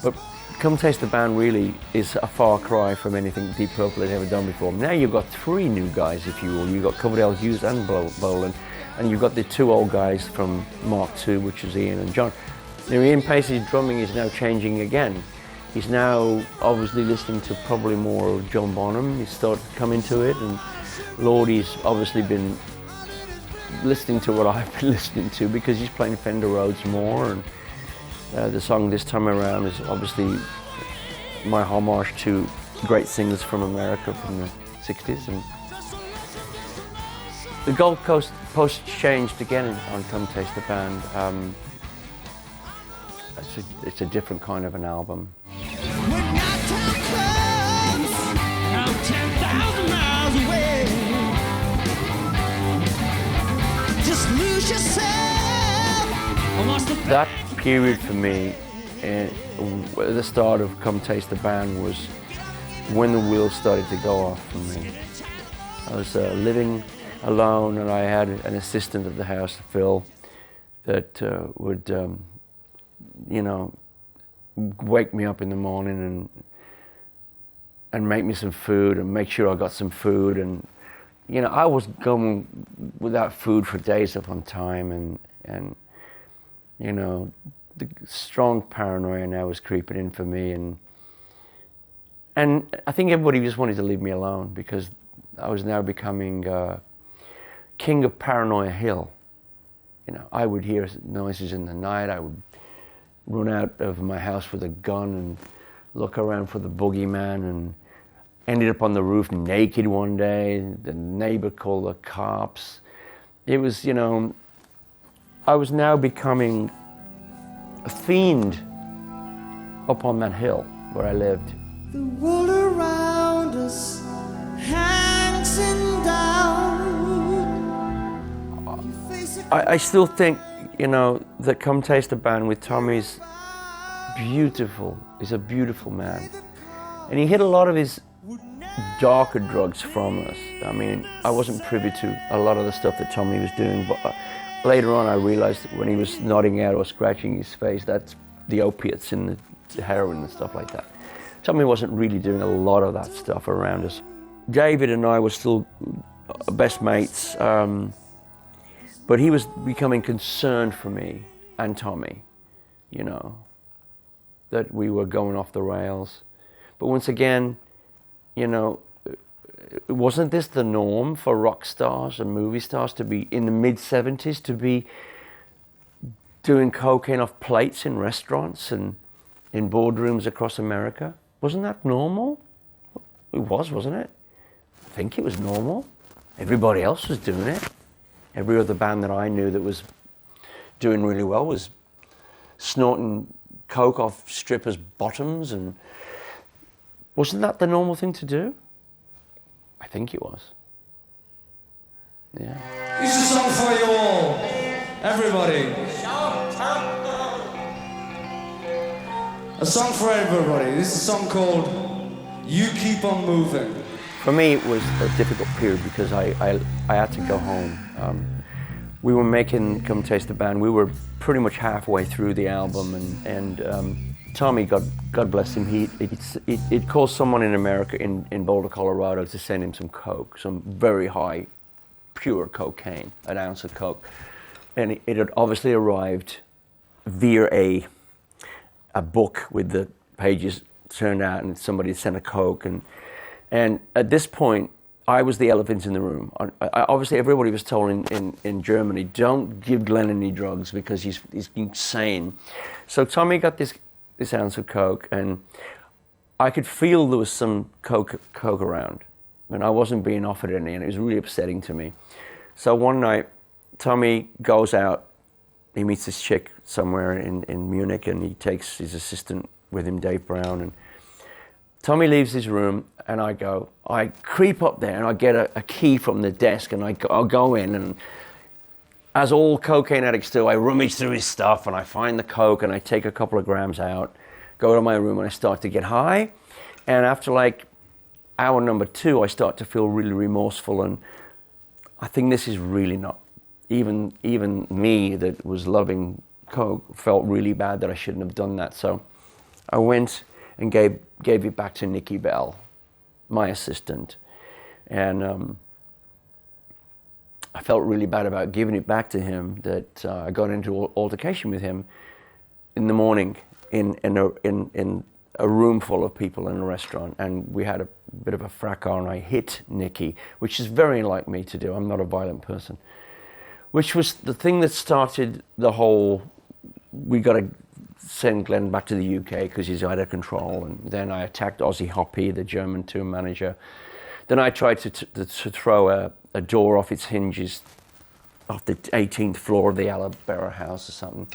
S6: But Come Taste the Band really is a far cry from anything Deep Purple had ever done before. Now you've got three new guys, if you will. You've got Coverdale, Hughes and Bolan, and you've got the two old guys from Mark II, which is Ian and John. Now Ian Pacey's drumming is now changing again. He's now obviously listening to probably more of John Bonham. He's started to come into it, and Lordy's obviously been listening to what I've been listening to because he's playing Fender Rhodes more, and the song this time around is obviously my homage to great singers from America from the 60s. And the Gold Coast Post changed again on Come Taste the Band. It's a different kind of an album.
S7: When nighttime comes, I'm 10,000 miles away. Just lose yourself.
S6: That period for me, the start of Come Taste the Band, was when the wheels started to go off for me. I was living alone, and I had an assistant at the house, Phil, that would, you know, wake me up in the morning and make me some food and make sure I got some food. And, you know, I was going without food for days upon time, and you know, the strong paranoia now was creeping in for me, and I think everybody just wanted to leave me alone because I was now becoming king of Paranoia Hill. You know, I would hear noises in the night. I would run out of my house with a gun and look around for the boogeyman, and ended up on the roof naked one day. The neighbor called the cops. It was, you know, I was now becoming a fiend up on that hill. where I lived.
S7: The world around us hangs down.
S6: I still think, you know, that Come Taste the Band with Tommy's beautiful. He's a beautiful man. And he hid a lot of his darker drugs from us. I mean, I wasn't privy to a lot of the stuff that Tommy was doing, but later on I realized that when he was nodding out or scratching his face, that's the opiates and the heroin and stuff like that. Tommy wasn't really doing a lot of that stuff around us. David and I were still best mates, but he was becoming concerned for me and Tommy, you know, that we were going off the rails. But once again, you know, wasn't this the norm for rock stars and movie stars to be, in the mid-70s, to be doing cocaine off plates in restaurants and in boardrooms across America? Wasn't that normal? It was, wasn't it? I think it was normal. Everybody else was doing it. Every other band that I knew that was doing really well was snorting coke off strippers' bottoms, and wasn't that the normal thing to do? I think it was. Yeah.
S7: This is a song for you all, everybody. A song for everybody. This is a song called You Keep On Moving.
S6: For me, it was a difficult period because I had to go home. We were making Come Taste the Band. We were pretty much halfway through the album, and Tommy, God bless him, he'd called someone in America, in Boulder, Colorado, to send him some coke, some very high, pure cocaine, an ounce of coke. And it had obviously arrived via a book with the pages turned out, and somebody had sent a coke. And at this point, I was the elephant in the room. Obviously, everybody was told in Germany, don't give Glenn any drugs because he's insane. So Tommy got this ounce of coke, and I could feel there was some coke around, and I wasn't being offered any, and it was really upsetting to me. So one night, Tommy goes out, he meets this chick somewhere in Munich, and he takes his assistant with him, Dave Brown, and Tommy leaves his room, and I creep up there, and I get a key from the desk, and I'll go in, and as all cocaine addicts do, I rummage through his stuff, and I find the coke, and I take a couple of grams out, go to my room, and I start to get high. And after like hour number 2, I start to feel really remorseful, and I think this is really not, even me that was loving coke felt really bad that I shouldn't have done that. So I went and gave it back to Nicky Bell, my assistant. And I felt really bad about giving it back to him, that I got into altercation with him in the morning in a room full of people in a restaurant, and we had a bit of a fracas, and I hit Nicky, which is very unlike me to do. I'm not a violent person. Which was the thing that started the whole, we got to send Glenn back to the UK because he's out of control. And then I attacked Ozzy Hoppy, the German tour manager. Then I tried to throw a door off its hinges off the 18th floor of the Alabama house or something.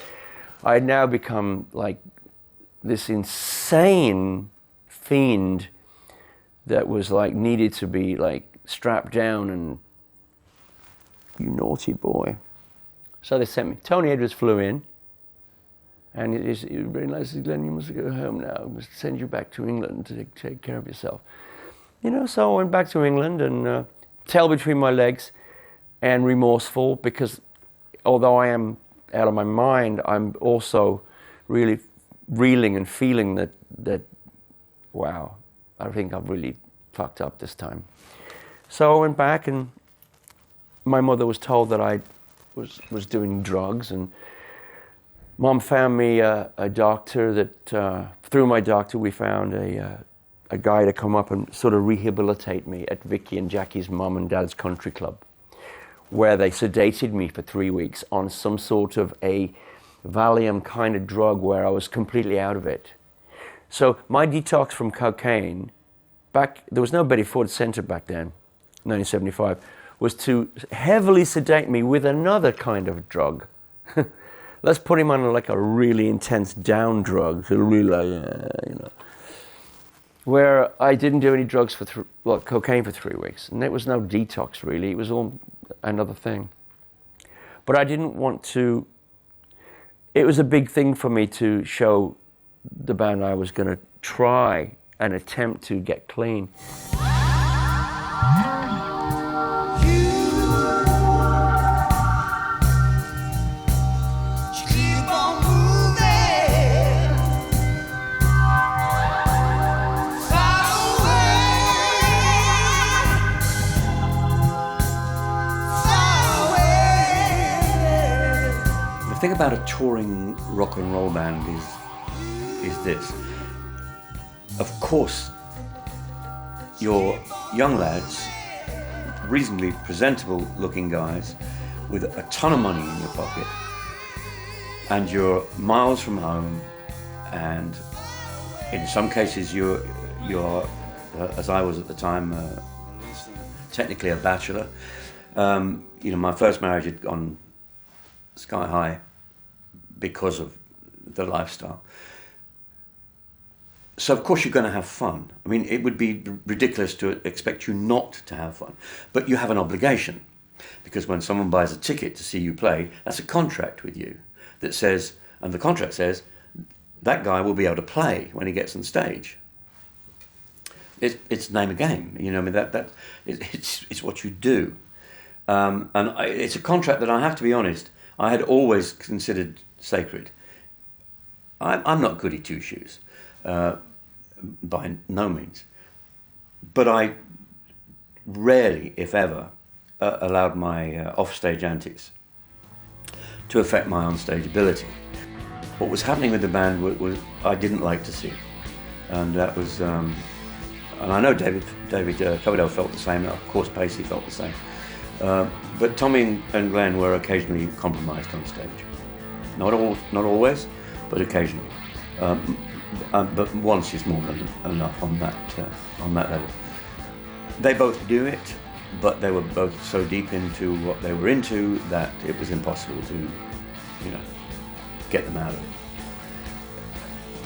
S6: I had now become like this insane fiend that was like needed to be like strapped down and, you naughty boy. So they sent me. Tony Edwards flew in, and it realized, Glenn, you must go home now. I must send you back to England to take care of yourself. You know, so I went back to England, and tail between my legs and remorseful, because although I am out of my mind, I'm also really reeling and feeling that wow, I think I've really fucked up this time. So I went back, and my mother was told that I was doing drugs, and Mom found me a doctor that, through my doctor, we found a guy to come up and sort of rehabilitate me at Vicky and Jackie's mum and dad's country club, where they sedated me for 3 weeks on some sort of a Valium kind of drug where I was completely out of it. So my detox from cocaine, there was no Betty Ford Center back then, 1975, was to heavily sedate me with another kind of drug. Let's put him on like a really intense down drug, so really, you know. where I didn't do any drugs for cocaine for 3 weeks, and it was no detox really. It was all another thing. But I didn't want to. It was a big thing for me to show the band I was going to try and attempt to get clean.
S5: The thing about a touring rock and roll band is this. Of course, you're young lads, reasonably presentable looking guys with a ton of money in your pocket, and you're miles from home, and in some cases you're as I was at the time, technically a bachelor. My first marriage had gone sky high because of the lifestyle. So of course you're going to have fun. I mean, it would be ridiculous to expect you not to have fun, but you have an obligation, because when someone buys a ticket to see you play, that's a contract with you that says, and the contract says, that guy will be able to play when he gets on stage. It's name a game, I mean, it's what you do. It's a contract that I have to be honest, I had always considered sacred. I'm not goody two-shoes, by no means. But I rarely, if ever, allowed my off-stage antics to affect my on-stage ability. What was happening with the band was I didn't like to see. And that was, and I know David Coverdale felt the same, of course Pacey felt the same. But Tommy and Glenn were occasionally compromised on stage. Not always, but occasionally. But once is more than enough on that level. They both do it, but they were both so deep into what they were into that it was impossible to, get them out of it.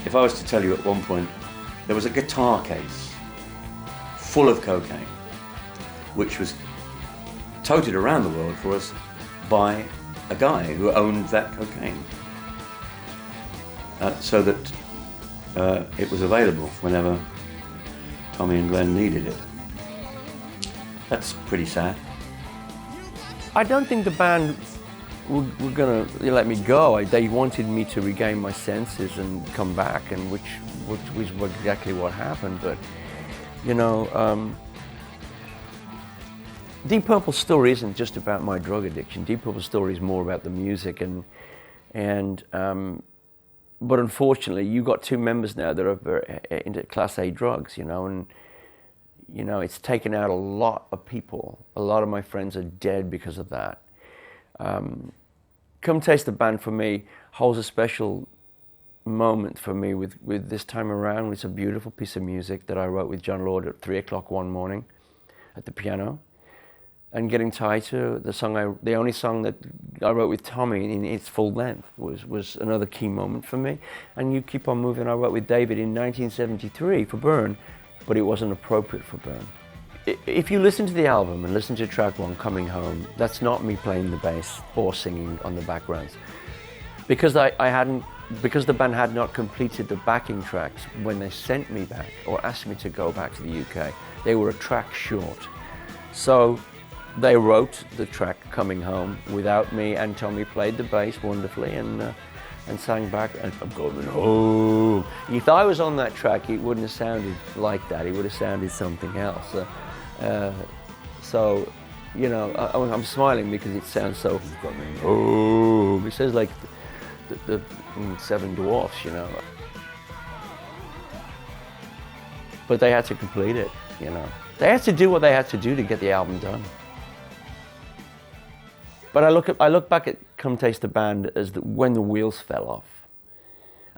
S5: If I was to tell you at one point, there was a guitar case full of cocaine, which was toted around the world for us by a guy who owned that cocaine, so that it was available whenever Tommy and Glenn needed it. That's pretty sad.
S6: I don't think the band were going to let me go. They wanted me to regain my senses and come back, and which was exactly what happened. But, Deep Purple's story isn't just about my drug addiction. Deep Purple's story is more about the music, but unfortunately, you got two members now that are into Class A drugs, and it's taken out a lot of people. A lot of my friends are dead because of that. Come Taste the Band for me holds a special moment for me with this time around. It's a beautiful piece of music that I wrote with John Lord at 3 o'clock one morning at the piano. And Getting Tighter, the only song that I wrote with Tommy in its full length was another key moment for me. And You Keep On Moving, I wrote with David in 1973 for Burn, but it wasn't appropriate for Burn. If you listen to the album and listen to track one, Coming Home, that's not me playing the bass or singing on the backgrounds. Because because the band had not completed the backing tracks when they sent me back or asked me to go back to the UK, they were a track short. So they wrote the track Coming Home without me, and Tommy played the bass wonderfully and sang back, and I'm going home. If I was on that track, it wouldn't have sounded like that. It would have sounded something else. I'm smiling because it sounds so coming home. It sounds like the Seven Dwarfs, But they had to complete it, They had to do what they had to do to get the album done. But I look back at Come Taste the Band as when the wheels fell off,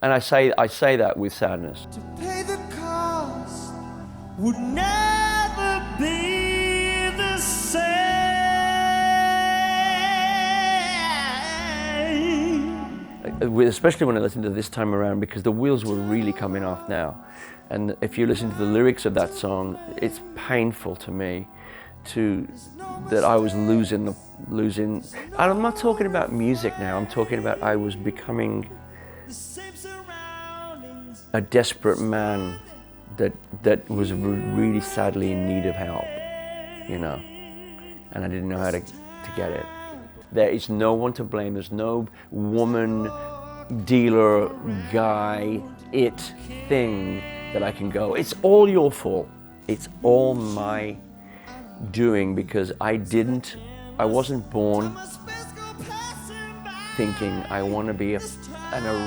S6: and I say that with sadness.
S7: To pay the cost would never be the same.
S6: especially when I listened to This Time Around, because the wheels were really coming off now. And if you listen to the lyrics of that song, it's painful to me that I was losing. And I'm not talking about music now, I'm talking about I was becoming a desperate man that was really sadly in need of help, you know, and I didn't know how to get it. There is no one to blame. There's no woman, dealer, guy, it, thing that I can go, it's all your fault. It's all my doing, because I wasn't born thinking I want to be a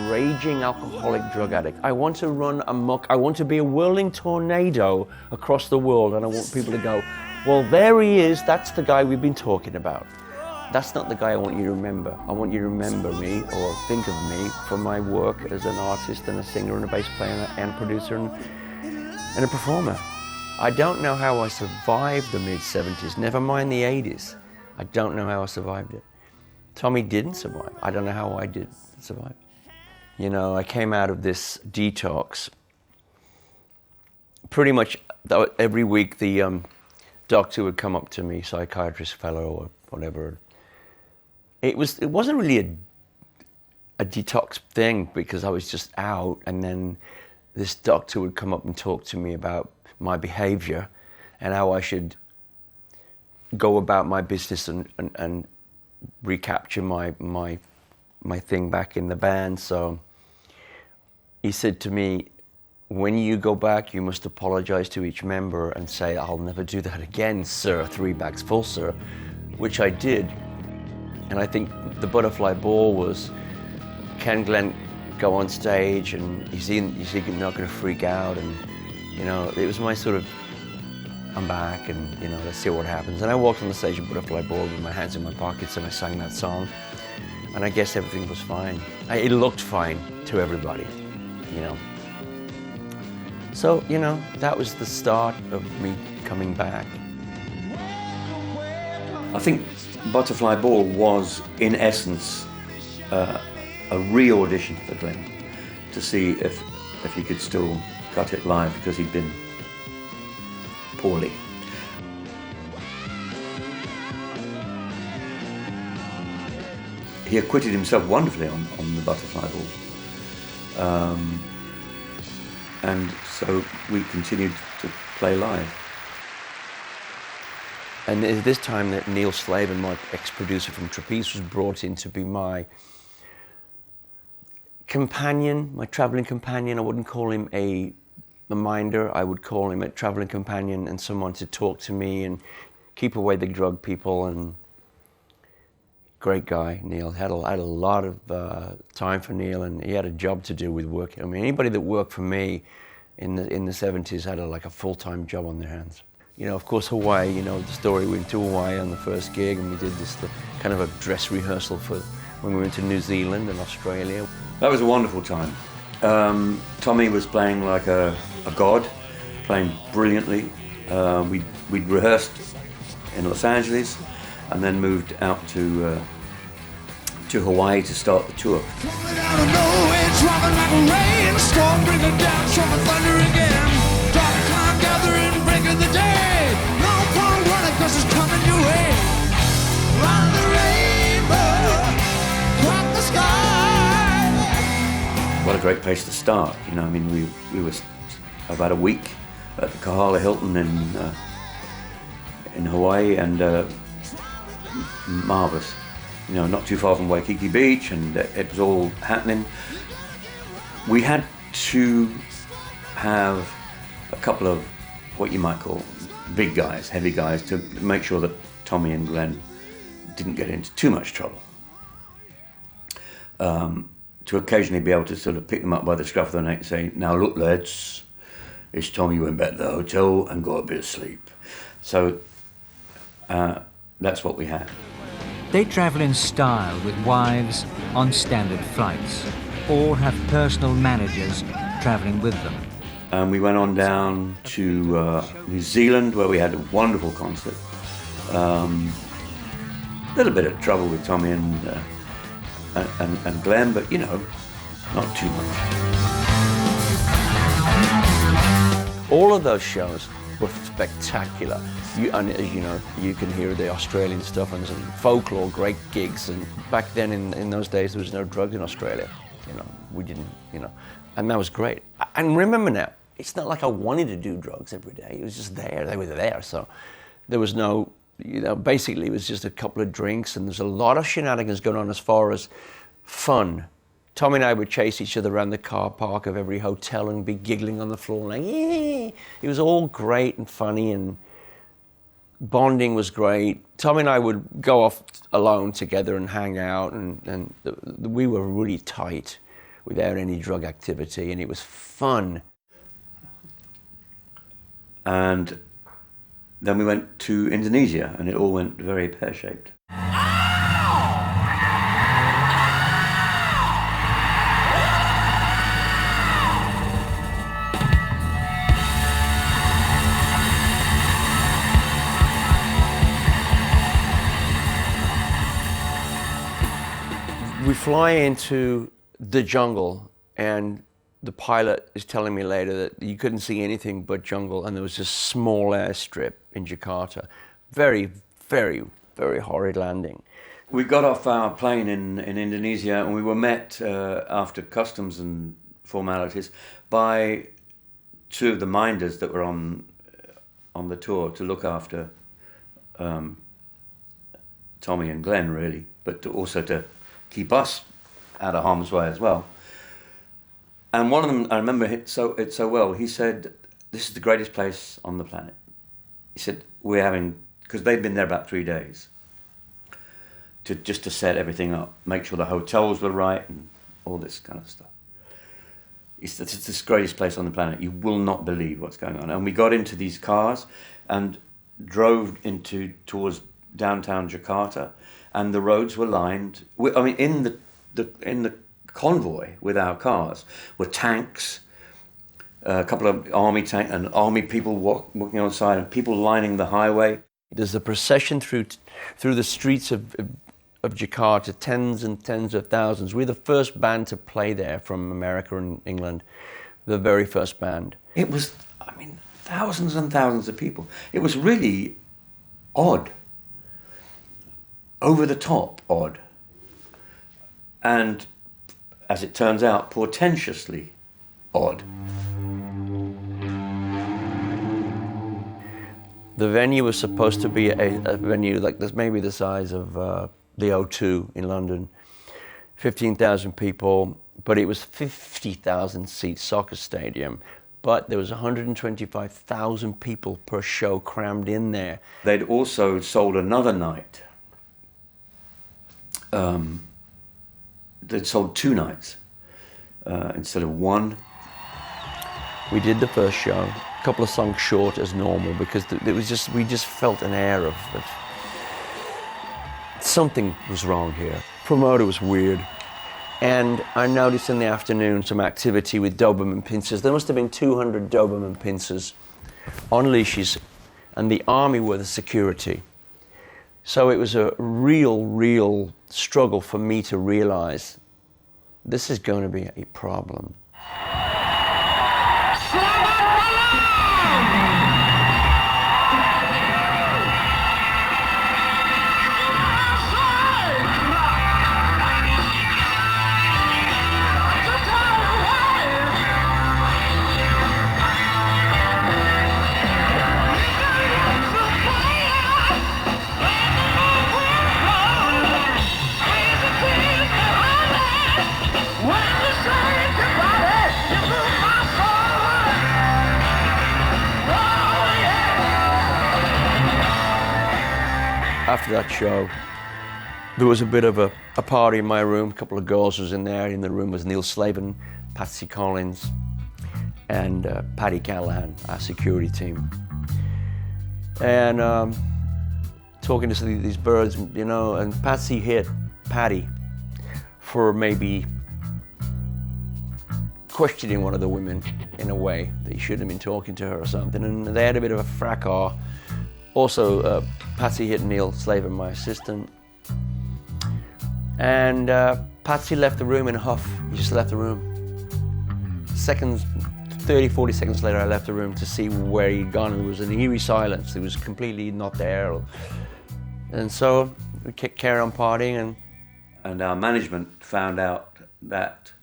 S6: raging alcoholic drug addict. I want to run amok. I want to be a whirling tornado across the world, and I want people to go, well, there he is. That's the guy we've been talking about. That's not the guy I want you to remember. I want you to remember me, or think of me, for my work as an artist and a singer and a bass player and producer and a performer. I don't know how I survived the mid-70s, never mind the 80s. I don't know how I survived it. Tommy didn't survive. I don't know how I did survive. You know, I came out of this detox. Pretty much every week the doctor would come up to me, psychiatrist fellow or whatever. It wasn't really a detox thing, because I was just out, and then this doctor would come up and talk to me about my behavior and how I should go about my business and recapture my thing back in the band. So he said to me, when you go back, you must apologize to each member and say, I'll never do that again, sir, 3 bags full, sir, which I did. And I think the butterfly ball was, can Glenn go on stage and is he not going to freak out? And, you know, it was my sort of, I'm back and, you know, let's see what happens. And I walked on the stage of Butterfly Ball with my hands in my pockets and I sang that song. And I guess everything was fine. It looked fine to everybody, you know. So, you know, that was the start of me coming back.
S5: I think Butterfly Ball was, in essence, a re-audition for Glenn to see if he could still cut it live, because he'd been poorly. He acquitted himself wonderfully on the Butterfly Ball. And so we continued to play live.
S6: And at this time that Neil Slavin, my ex-producer from Trapeze, was brought in to be my companion, my traveling companion. I wouldn't call him a minder, I would call him a traveling companion and someone to talk to me and keep away the drug people. And great guy, Neil. I had a lot of time for Neil, and he had a job to do with work. I mean, anybody that worked for me in the 70s had a full-time job on their hands. You know, of course, Hawaii, you know the story. We went to Hawaii on the first gig, and we did this kind of a dress rehearsal for when we went to New Zealand and Australia.
S5: That was a wonderful time. Tommy was playing like a god, playing brilliantly. We'd rehearsed in Los Angeles and then moved out to Hawaii to start the tour. What a great place to start, you know. I mean, we were about a week at the Kahala Hilton in Hawaii, and marvelous. You know, not too far from Waikiki Beach, and it was all happening. We had to have a couple of what you might call big guys, heavy guys, to make sure that Tommy and Glenn didn't get into too much trouble. To occasionally be able to sort of pick them up by the scruff of the neck and say, now look lads, it's time you went back to the hotel and got a bit of sleep. So that's what we had.
S12: They travel in style with wives on standard flights. All have personal managers traveling with them.
S5: We went on down to New Zealand, where we had a wonderful concert. A little bit of trouble with Tommy and and Glenn, but you know, not too much.
S6: All of those shows were spectacular. As you know, you can hear the Australian stuff and some folklore, great gigs. And back then, in those days, there was no drugs in Australia. You know, we didn't, you know, and that was great. And remember now, it's not like I wanted to do drugs every day. It was just there. They were there. So there was no, you know, basically it was just a couple of drinks, and there's a lot of shenanigans going on as far as fun. Tommy and I would chase each other around the car park of every hotel and be giggling on the floor like, yeah. It was all great and funny, and bonding was great. Tommy and I would go off alone together and hang out, and we were really tight without any drug activity, and it was fun.
S5: And then we went to Indonesia, and it all went very pear-shaped.
S6: We fly into the jungle, and the pilot is telling me later that you couldn't see anything but jungle, and there was this small airstrip in Jakarta. Very, very, very horrid landing.
S5: We got off our plane in Indonesia, and we were met after customs and formalities by two of the minders that were on the tour to look after Tommy and Glenn, really, but also to keep us out of harm's way as well. And one of them, I remember it so well, he said, "This is the greatest place on the planet." He said, "We're having," because they'd been there about 3 days, just to set everything up, make sure the hotels were right and all this kind of stuff. He said, "It's the greatest place on the planet. You will not believe what's going on." And we got into these cars and drove towards downtown Jakarta, and the roads were lined. In the convoy with our cars were tanks, a couple of army tanks, and army people walking on the side, and people lining the highway.
S6: There's a procession through the streets of Jakarta, tens and tens of thousands. We're the first band to play there from America and England, the very first band.
S5: It was, thousands and thousands of people. It was really odd. Over the top odd. And as it turns out, portentously odd.
S6: The venue was supposed to be a venue like this, maybe the size of the O2 in London, 15,000 people, but it was 50,000 seat soccer stadium. But there was 125,000 people per show crammed in there.
S5: They'd also sold another night. They'd sold 2 nights instead of 1.
S6: We did the first show, a couple of songs short as normal, because we just felt an air of something was wrong here. Promoter was weird. And I noticed in the afternoon some activity with Doberman pincers. There must have been 200 Doberman pincers on leashes, and the army were the security. So it was a real struggle for me to realize this is going to be a problem. After that show, there was a bit of a party in my room. A couple of girls was in there. In the room was Neil Slavin, Patsy Collins, and Paddy Callahan, our security team. And talking to these birds, you know, and Patsy hit Paddy for maybe questioning one of the women in a way that he shouldn't have been talking to her or something. And they had a bit of a fracas. Also, Patsy hit Neil Slavin, my assistant. And Patsy left the room in a huff. He just left the room. 30, 40 seconds later, I left the room to see where he'd gone. There was an eerie silence. He was completely not there. And so we carried on partying.
S5: And our management found out that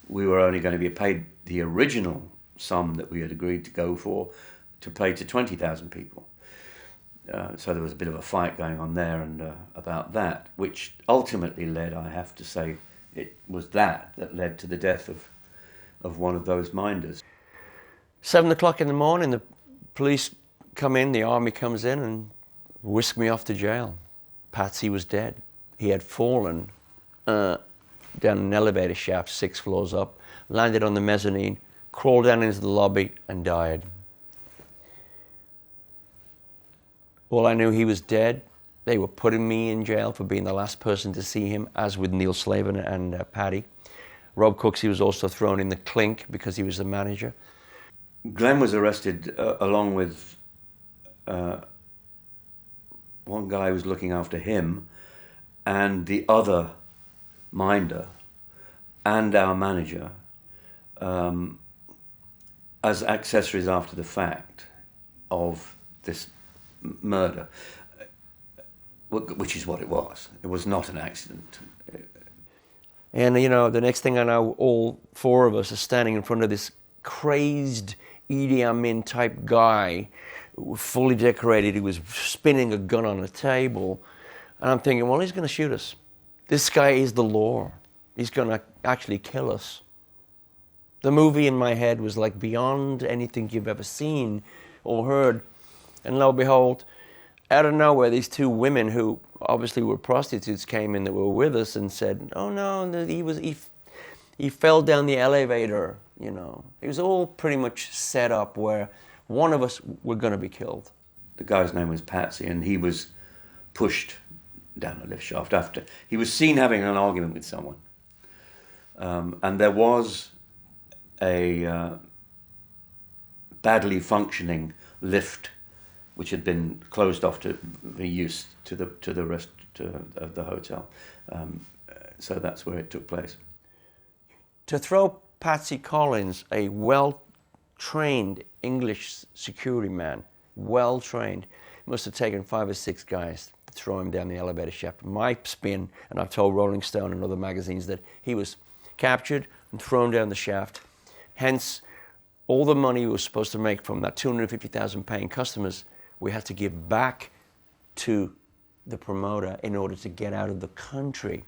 S5: we were only going to be paid the original sum that we had agreed to go for to play to 20,000 people. So there was a bit of a fight going on there and about that, which ultimately led, I have to say, it was that led to the death of one of those minders.
S6: 7 o'clock in the morning, the police come in, the army comes in and whisked me off to jail. Patsy was dead. He had fallen down an elevator shaft 6 floors up, landed on the mezzanine, crawled down into the lobby and died. All I knew, he was dead. They were putting me in jail for being the last person to see him, as with Neil Slavin and Paddy. Rob Cooksey was also thrown in the clink because he was the manager.
S5: Glenn was arrested along with one guy who was looking after him and the other minder and our manager as accessories after the fact of this murder, which is what it was. It was not an accident.
S6: And, you know, the next thing I know, all 4 of us are standing in front of this crazed Idi Amin type guy, fully decorated. He was spinning a gun on a table. And I'm thinking, well, he's going to shoot us. This guy is the law. He's going to actually kill us. The movie in my head was like beyond anything you've ever seen or heard. And lo and behold, out of nowhere, these 2 women who obviously were prostitutes came in that were with us and said, oh no, he fell down the elevator, you know. It was all pretty much set up where one of us were going to be killed.
S5: The guy's name was Patsy, and he was pushed down a lift shaft after. He was seen having an argument with someone. And there was a badly functioning lift which had been closed off to the use to the rest of the hotel. So that's where it took place.
S6: To throw Patsy Collins, a well-trained English security man, well-trained, must have taken 5 or 6 guys to throw him down the elevator shaft. My spin, and I've told Rolling Stone and other magazines that he was captured and thrown down the shaft. Hence, all the money we were supposed to make from that 250,000 paying customers, we had to give back to the promoter in order to get out of the country.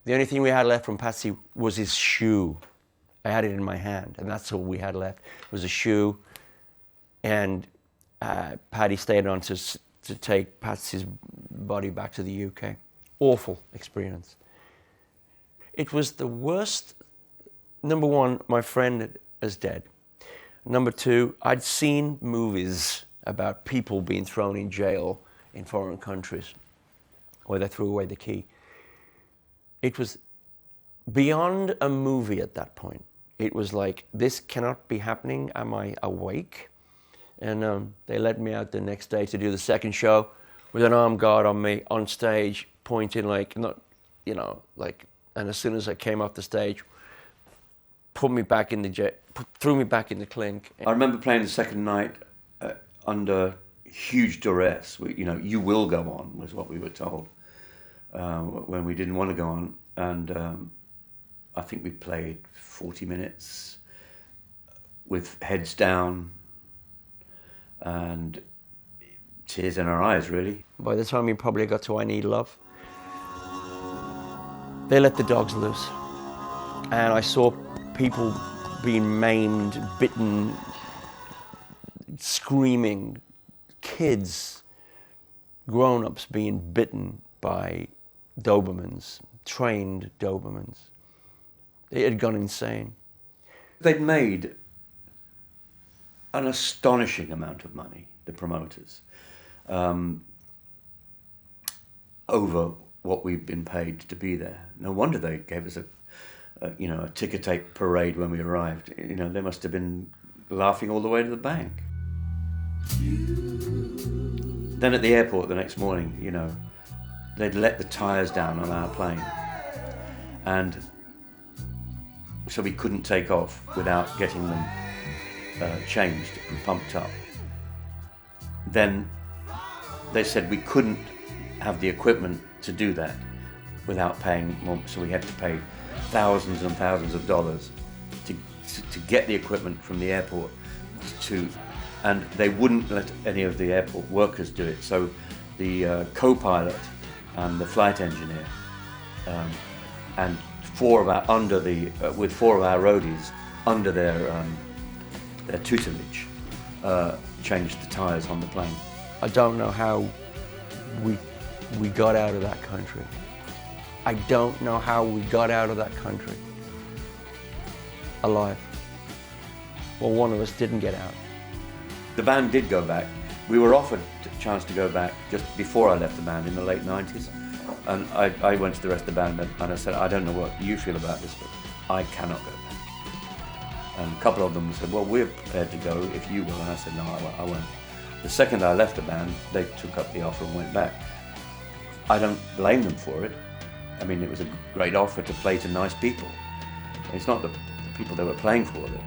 S6: The only thing we had left from Patsy was his shoe. I had it in my hand, and that's all we had left, was a shoe. And Paddy stayed on to take Patsy's body back to the UK. Awful experience. It was the worst. Number 1, my friend is dead. Number 2, I'd seen movies about people being thrown in jail in foreign countries where they threw away the key. It was beyond a movie at that point. It was like, this cannot be happening. Am I awake? And they let me out the next day to do the second show with an armed guard on me on stage, pointing like, not, you know, like, and as soon as I came off the stage, put me back in the threw me back in the clink.
S5: I remember playing the second night under huge duress. You will go on, was what we were told when we didn't want to go on. And I think we played 40 minutes with heads down and tears in our eyes, really.
S6: By the time we probably got to I Need Love, they let the dogs loose. And I saw people being maimed, bitten, screaming, kids, grown-ups being bitten by Dobermans, trained Dobermans. It had gone insane.
S5: They'd made an astonishing amount of money, the promoters, over what we've been paid to be there. No wonder they gave us a ticker tape parade when we arrived. They must have been laughing all the way to the bank. Then at the airport the next morning, they'd let the tyres down on our plane, and so we couldn't take off without getting them changed and pumped up. Then they said we couldn't have the equipment to do that without paying more, so we had to pay thousands and thousands of dollars to get the equipment from the airport and they wouldn't let any of the airport workers do it. So the co-pilot and the flight engineer and with four of our roadies under their tutelage changed the tyres on the plane.
S6: I don't know how we got out of that country. I don't know how we got out of that country alive. Well, one of us didn't get out.
S5: The band did go back. We were offered a chance to go back just before I left the band in the late 90s. And I went to the rest of the band and I said, I don't know what you feel about this, but I cannot go back. And a couple of them said, well, we're prepared to go if you will. And I said, no, I won't. The second I left the band, they took up the offer and went back. I don't blame them for it. I mean, it was a great offer to play to nice people. It's not the people they were playing for that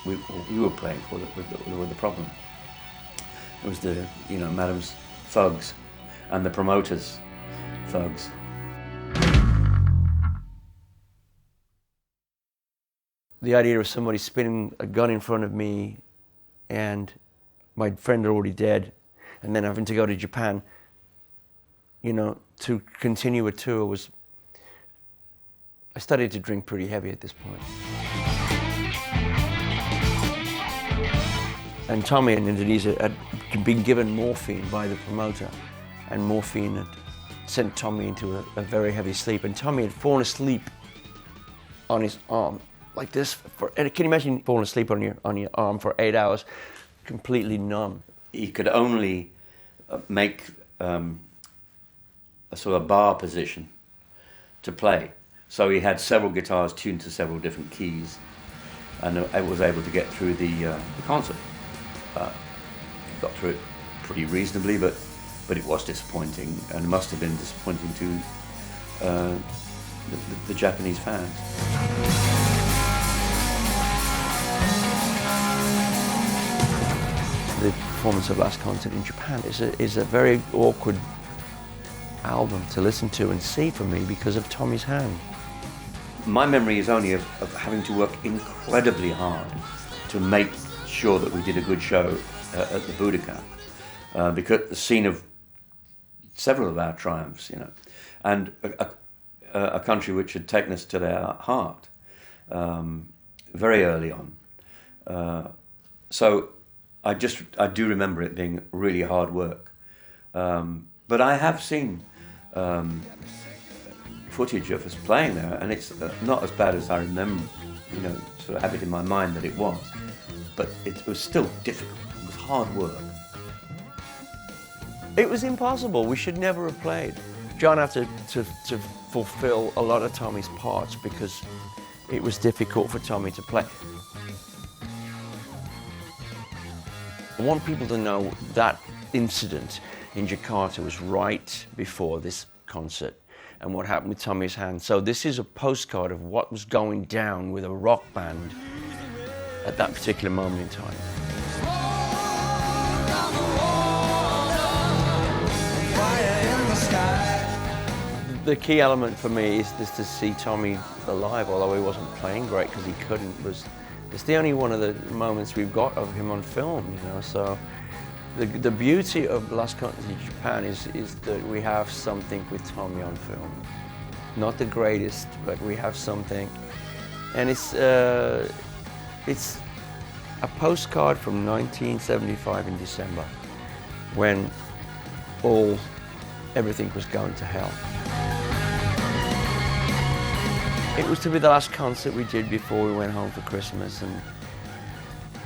S5: we were playing for that were the problem. It was the, Madam's thugs and the promoters' thugs.
S6: The idea of somebody spinning a gun in front of me and my friend already dead, and then having to go to Japan, to continue a tour was... I started to drink pretty heavy at this point. And Tommy in Indonesia had been given morphine by the promoter, and morphine had sent Tommy into a very heavy sleep, and Tommy had fallen asleep on his arm like this. And can you imagine falling asleep on your arm for 8 hours, completely numb?
S5: He could only make a sort of bar position to play. So he had several guitars tuned to several different keys, and I was able to get through the concert. Got through it pretty reasonably, but it was disappointing, and it must have been disappointing to the Japanese fans.
S6: The performance of Last Concert in Japan is a very awkward album to listen to and see for me because of Tommy's hand.
S5: My memory is only of having to work incredibly hard to make sure that we did a good show at the Budokan, because the scene of several of our triumphs, and a country which had taken us to their heart very early on. So I do remember it being really hard work. But I have seen footage of us playing there, and it's not as bad as I remember, sort of have it in my mind that it was. But it was still difficult. It was hard work.
S6: It was impossible. We should never have played. John had to fulfill a lot of Tommy's parts because it was difficult for Tommy to play. I want people to know that incident in Jakarta was right before this concert and what happened with Tommy's hand. So this is a postcard of what was going down with a rock band at that particular moment in time. The key element for me is just to see Tommy alive, although he wasn't playing great because he couldn't. It's the only one of the moments we've got of him on film, So the beauty of Last Concert in Japan is that we have something with Tommy on film. Not the greatest, but we have something, and it's a postcard from 1975 in December, when everything was going to hell. It was to be the last concert we did before we went home for Christmas, and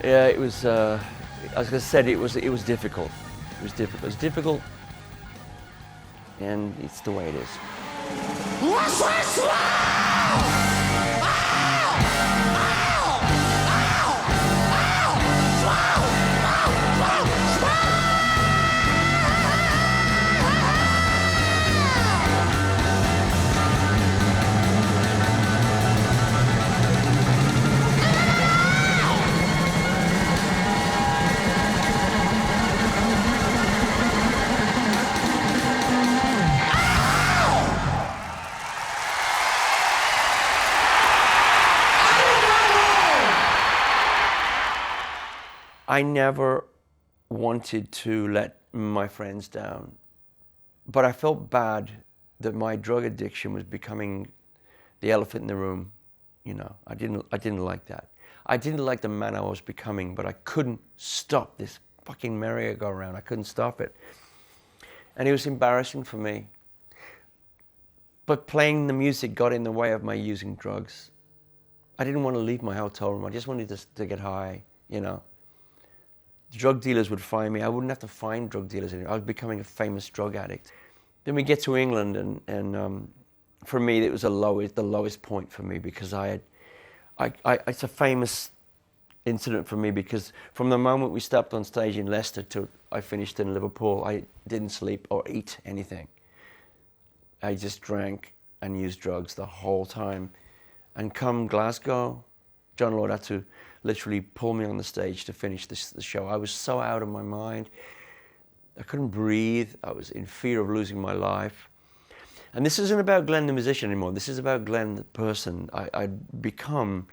S6: yeah, it was. As I said, it was difficult. It was difficult. It's difficult, and it's the way it is. I never wanted to let my friends down, but I felt bad that my drug addiction was becoming the elephant in the room. You know, I didn't like that. I didn't like the man I was becoming, but I couldn't stop this fucking merry-go-round. I couldn't stop it. And it was embarrassing for me. But playing the music got in the way of my using drugs. I didn't want to leave my hotel room. I just wanted to get high, you know. Drug dealers would find me. I wouldn't have to find drug dealers anymore. I was becoming a famous drug addict. Then we get to England, and for me, it was the lowest point for me, because it's a famous incident for me, because from the moment we stepped on stage in Leicester to I finished in Liverpool, I didn't sleep or eat anything. I just drank and used drugs the whole time. And come Glasgow, John Lord had to literally pull me on the stage to finish the show. I was so out of my mind. I couldn't breathe. I was in fear of losing my life. And this isn't about Glenn the musician anymore. This is about Glenn the person. I'd become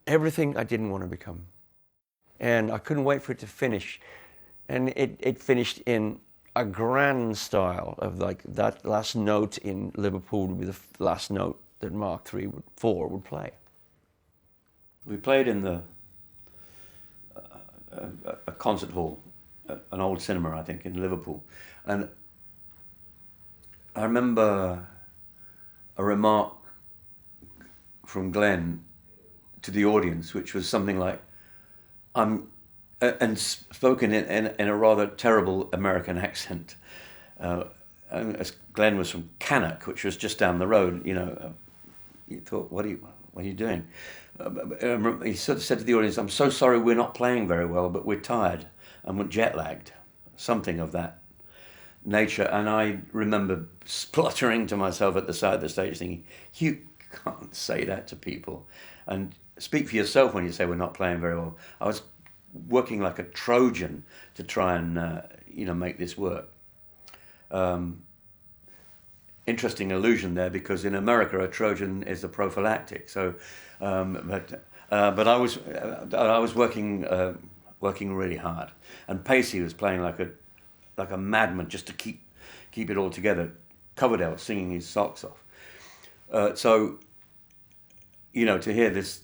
S6: everything I didn't want to become. And I couldn't wait for it to finish. And it finished in a grand style of like that last note in Liverpool would be the last note that Mark IV would play.
S5: We played in a concert hall, an old cinema, I think, in Liverpool. And I remember a remark from Glenn to the audience, which was something like, and spoken in a rather terrible American accent. As Glenn was from Cannock, which was just down the road, you know, you thought, what are you doing? He sort of said to the audience, I'm so sorry we're not playing very well, but we're tired and we're jet lagged, something of that nature. And I remember spluttering to myself at the side of the stage thinking, you can't say that to people. And speak for yourself when you say we're not playing very well. I was working like a Trojan to try and, make this work. Interesting allusion there, because in America a Trojan is a prophylactic. So, but I was working really hard, and Pacey was playing like a madman just to keep it all together. Coverdale singing his socks off. So, to hear this,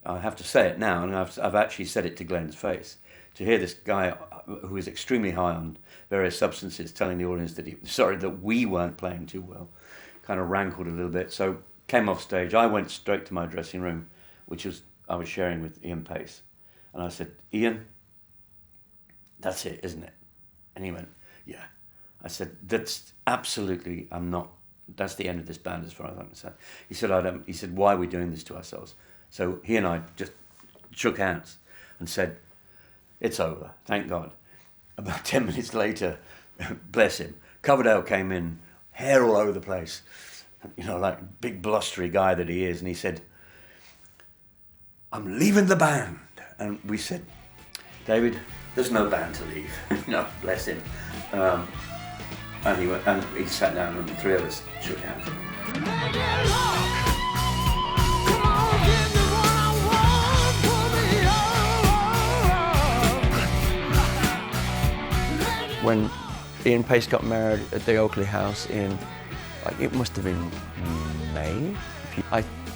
S5: I have to say it now, and I've actually said it to Glenn's face. To hear this guy who is extremely high on various substances telling the audience that we weren't playing too well, kind of rankled a little bit. So came off stage. I went straight to my dressing room, I was sharing with Ian Pace, and I said, Ian, that's it, isn't it? And he went, yeah. I said, that's absolutely, that's the end of this band as far as I'm concerned. He said, he said, why are we doing this to ourselves? So he and I just shook hands and said, it's over, thank God. About 10 minutes later, bless him, Coverdale came in, hair all over the place, like big blustery guy that he is, and he said, I'm leaving the band. And we said, David, there's no band to leave. No, bless him. And he went, and he sat down, and the three of us shook hands.
S6: When Ian Pace got married at the Oakley House in, it must have been May.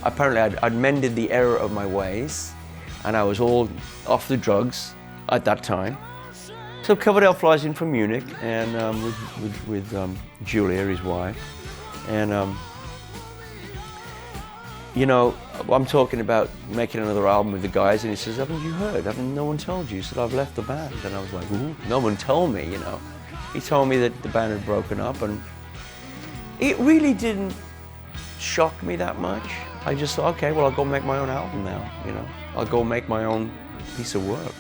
S6: Apparently I'd mended the error of my ways, and I was all off the drugs at that time. So Coverdale flies in from Munich, and with Julia, his wife, and I'm talking about making another album with the guys, and he says, haven't you heard? Haven't no one told you? He said, I've left the band. And I was like, ooh, no one told me, He told me that the band had broken up, and it really didn't shock me that much. I just thought, okay, well, I'll go make my own album now, I'll go make my own piece of work.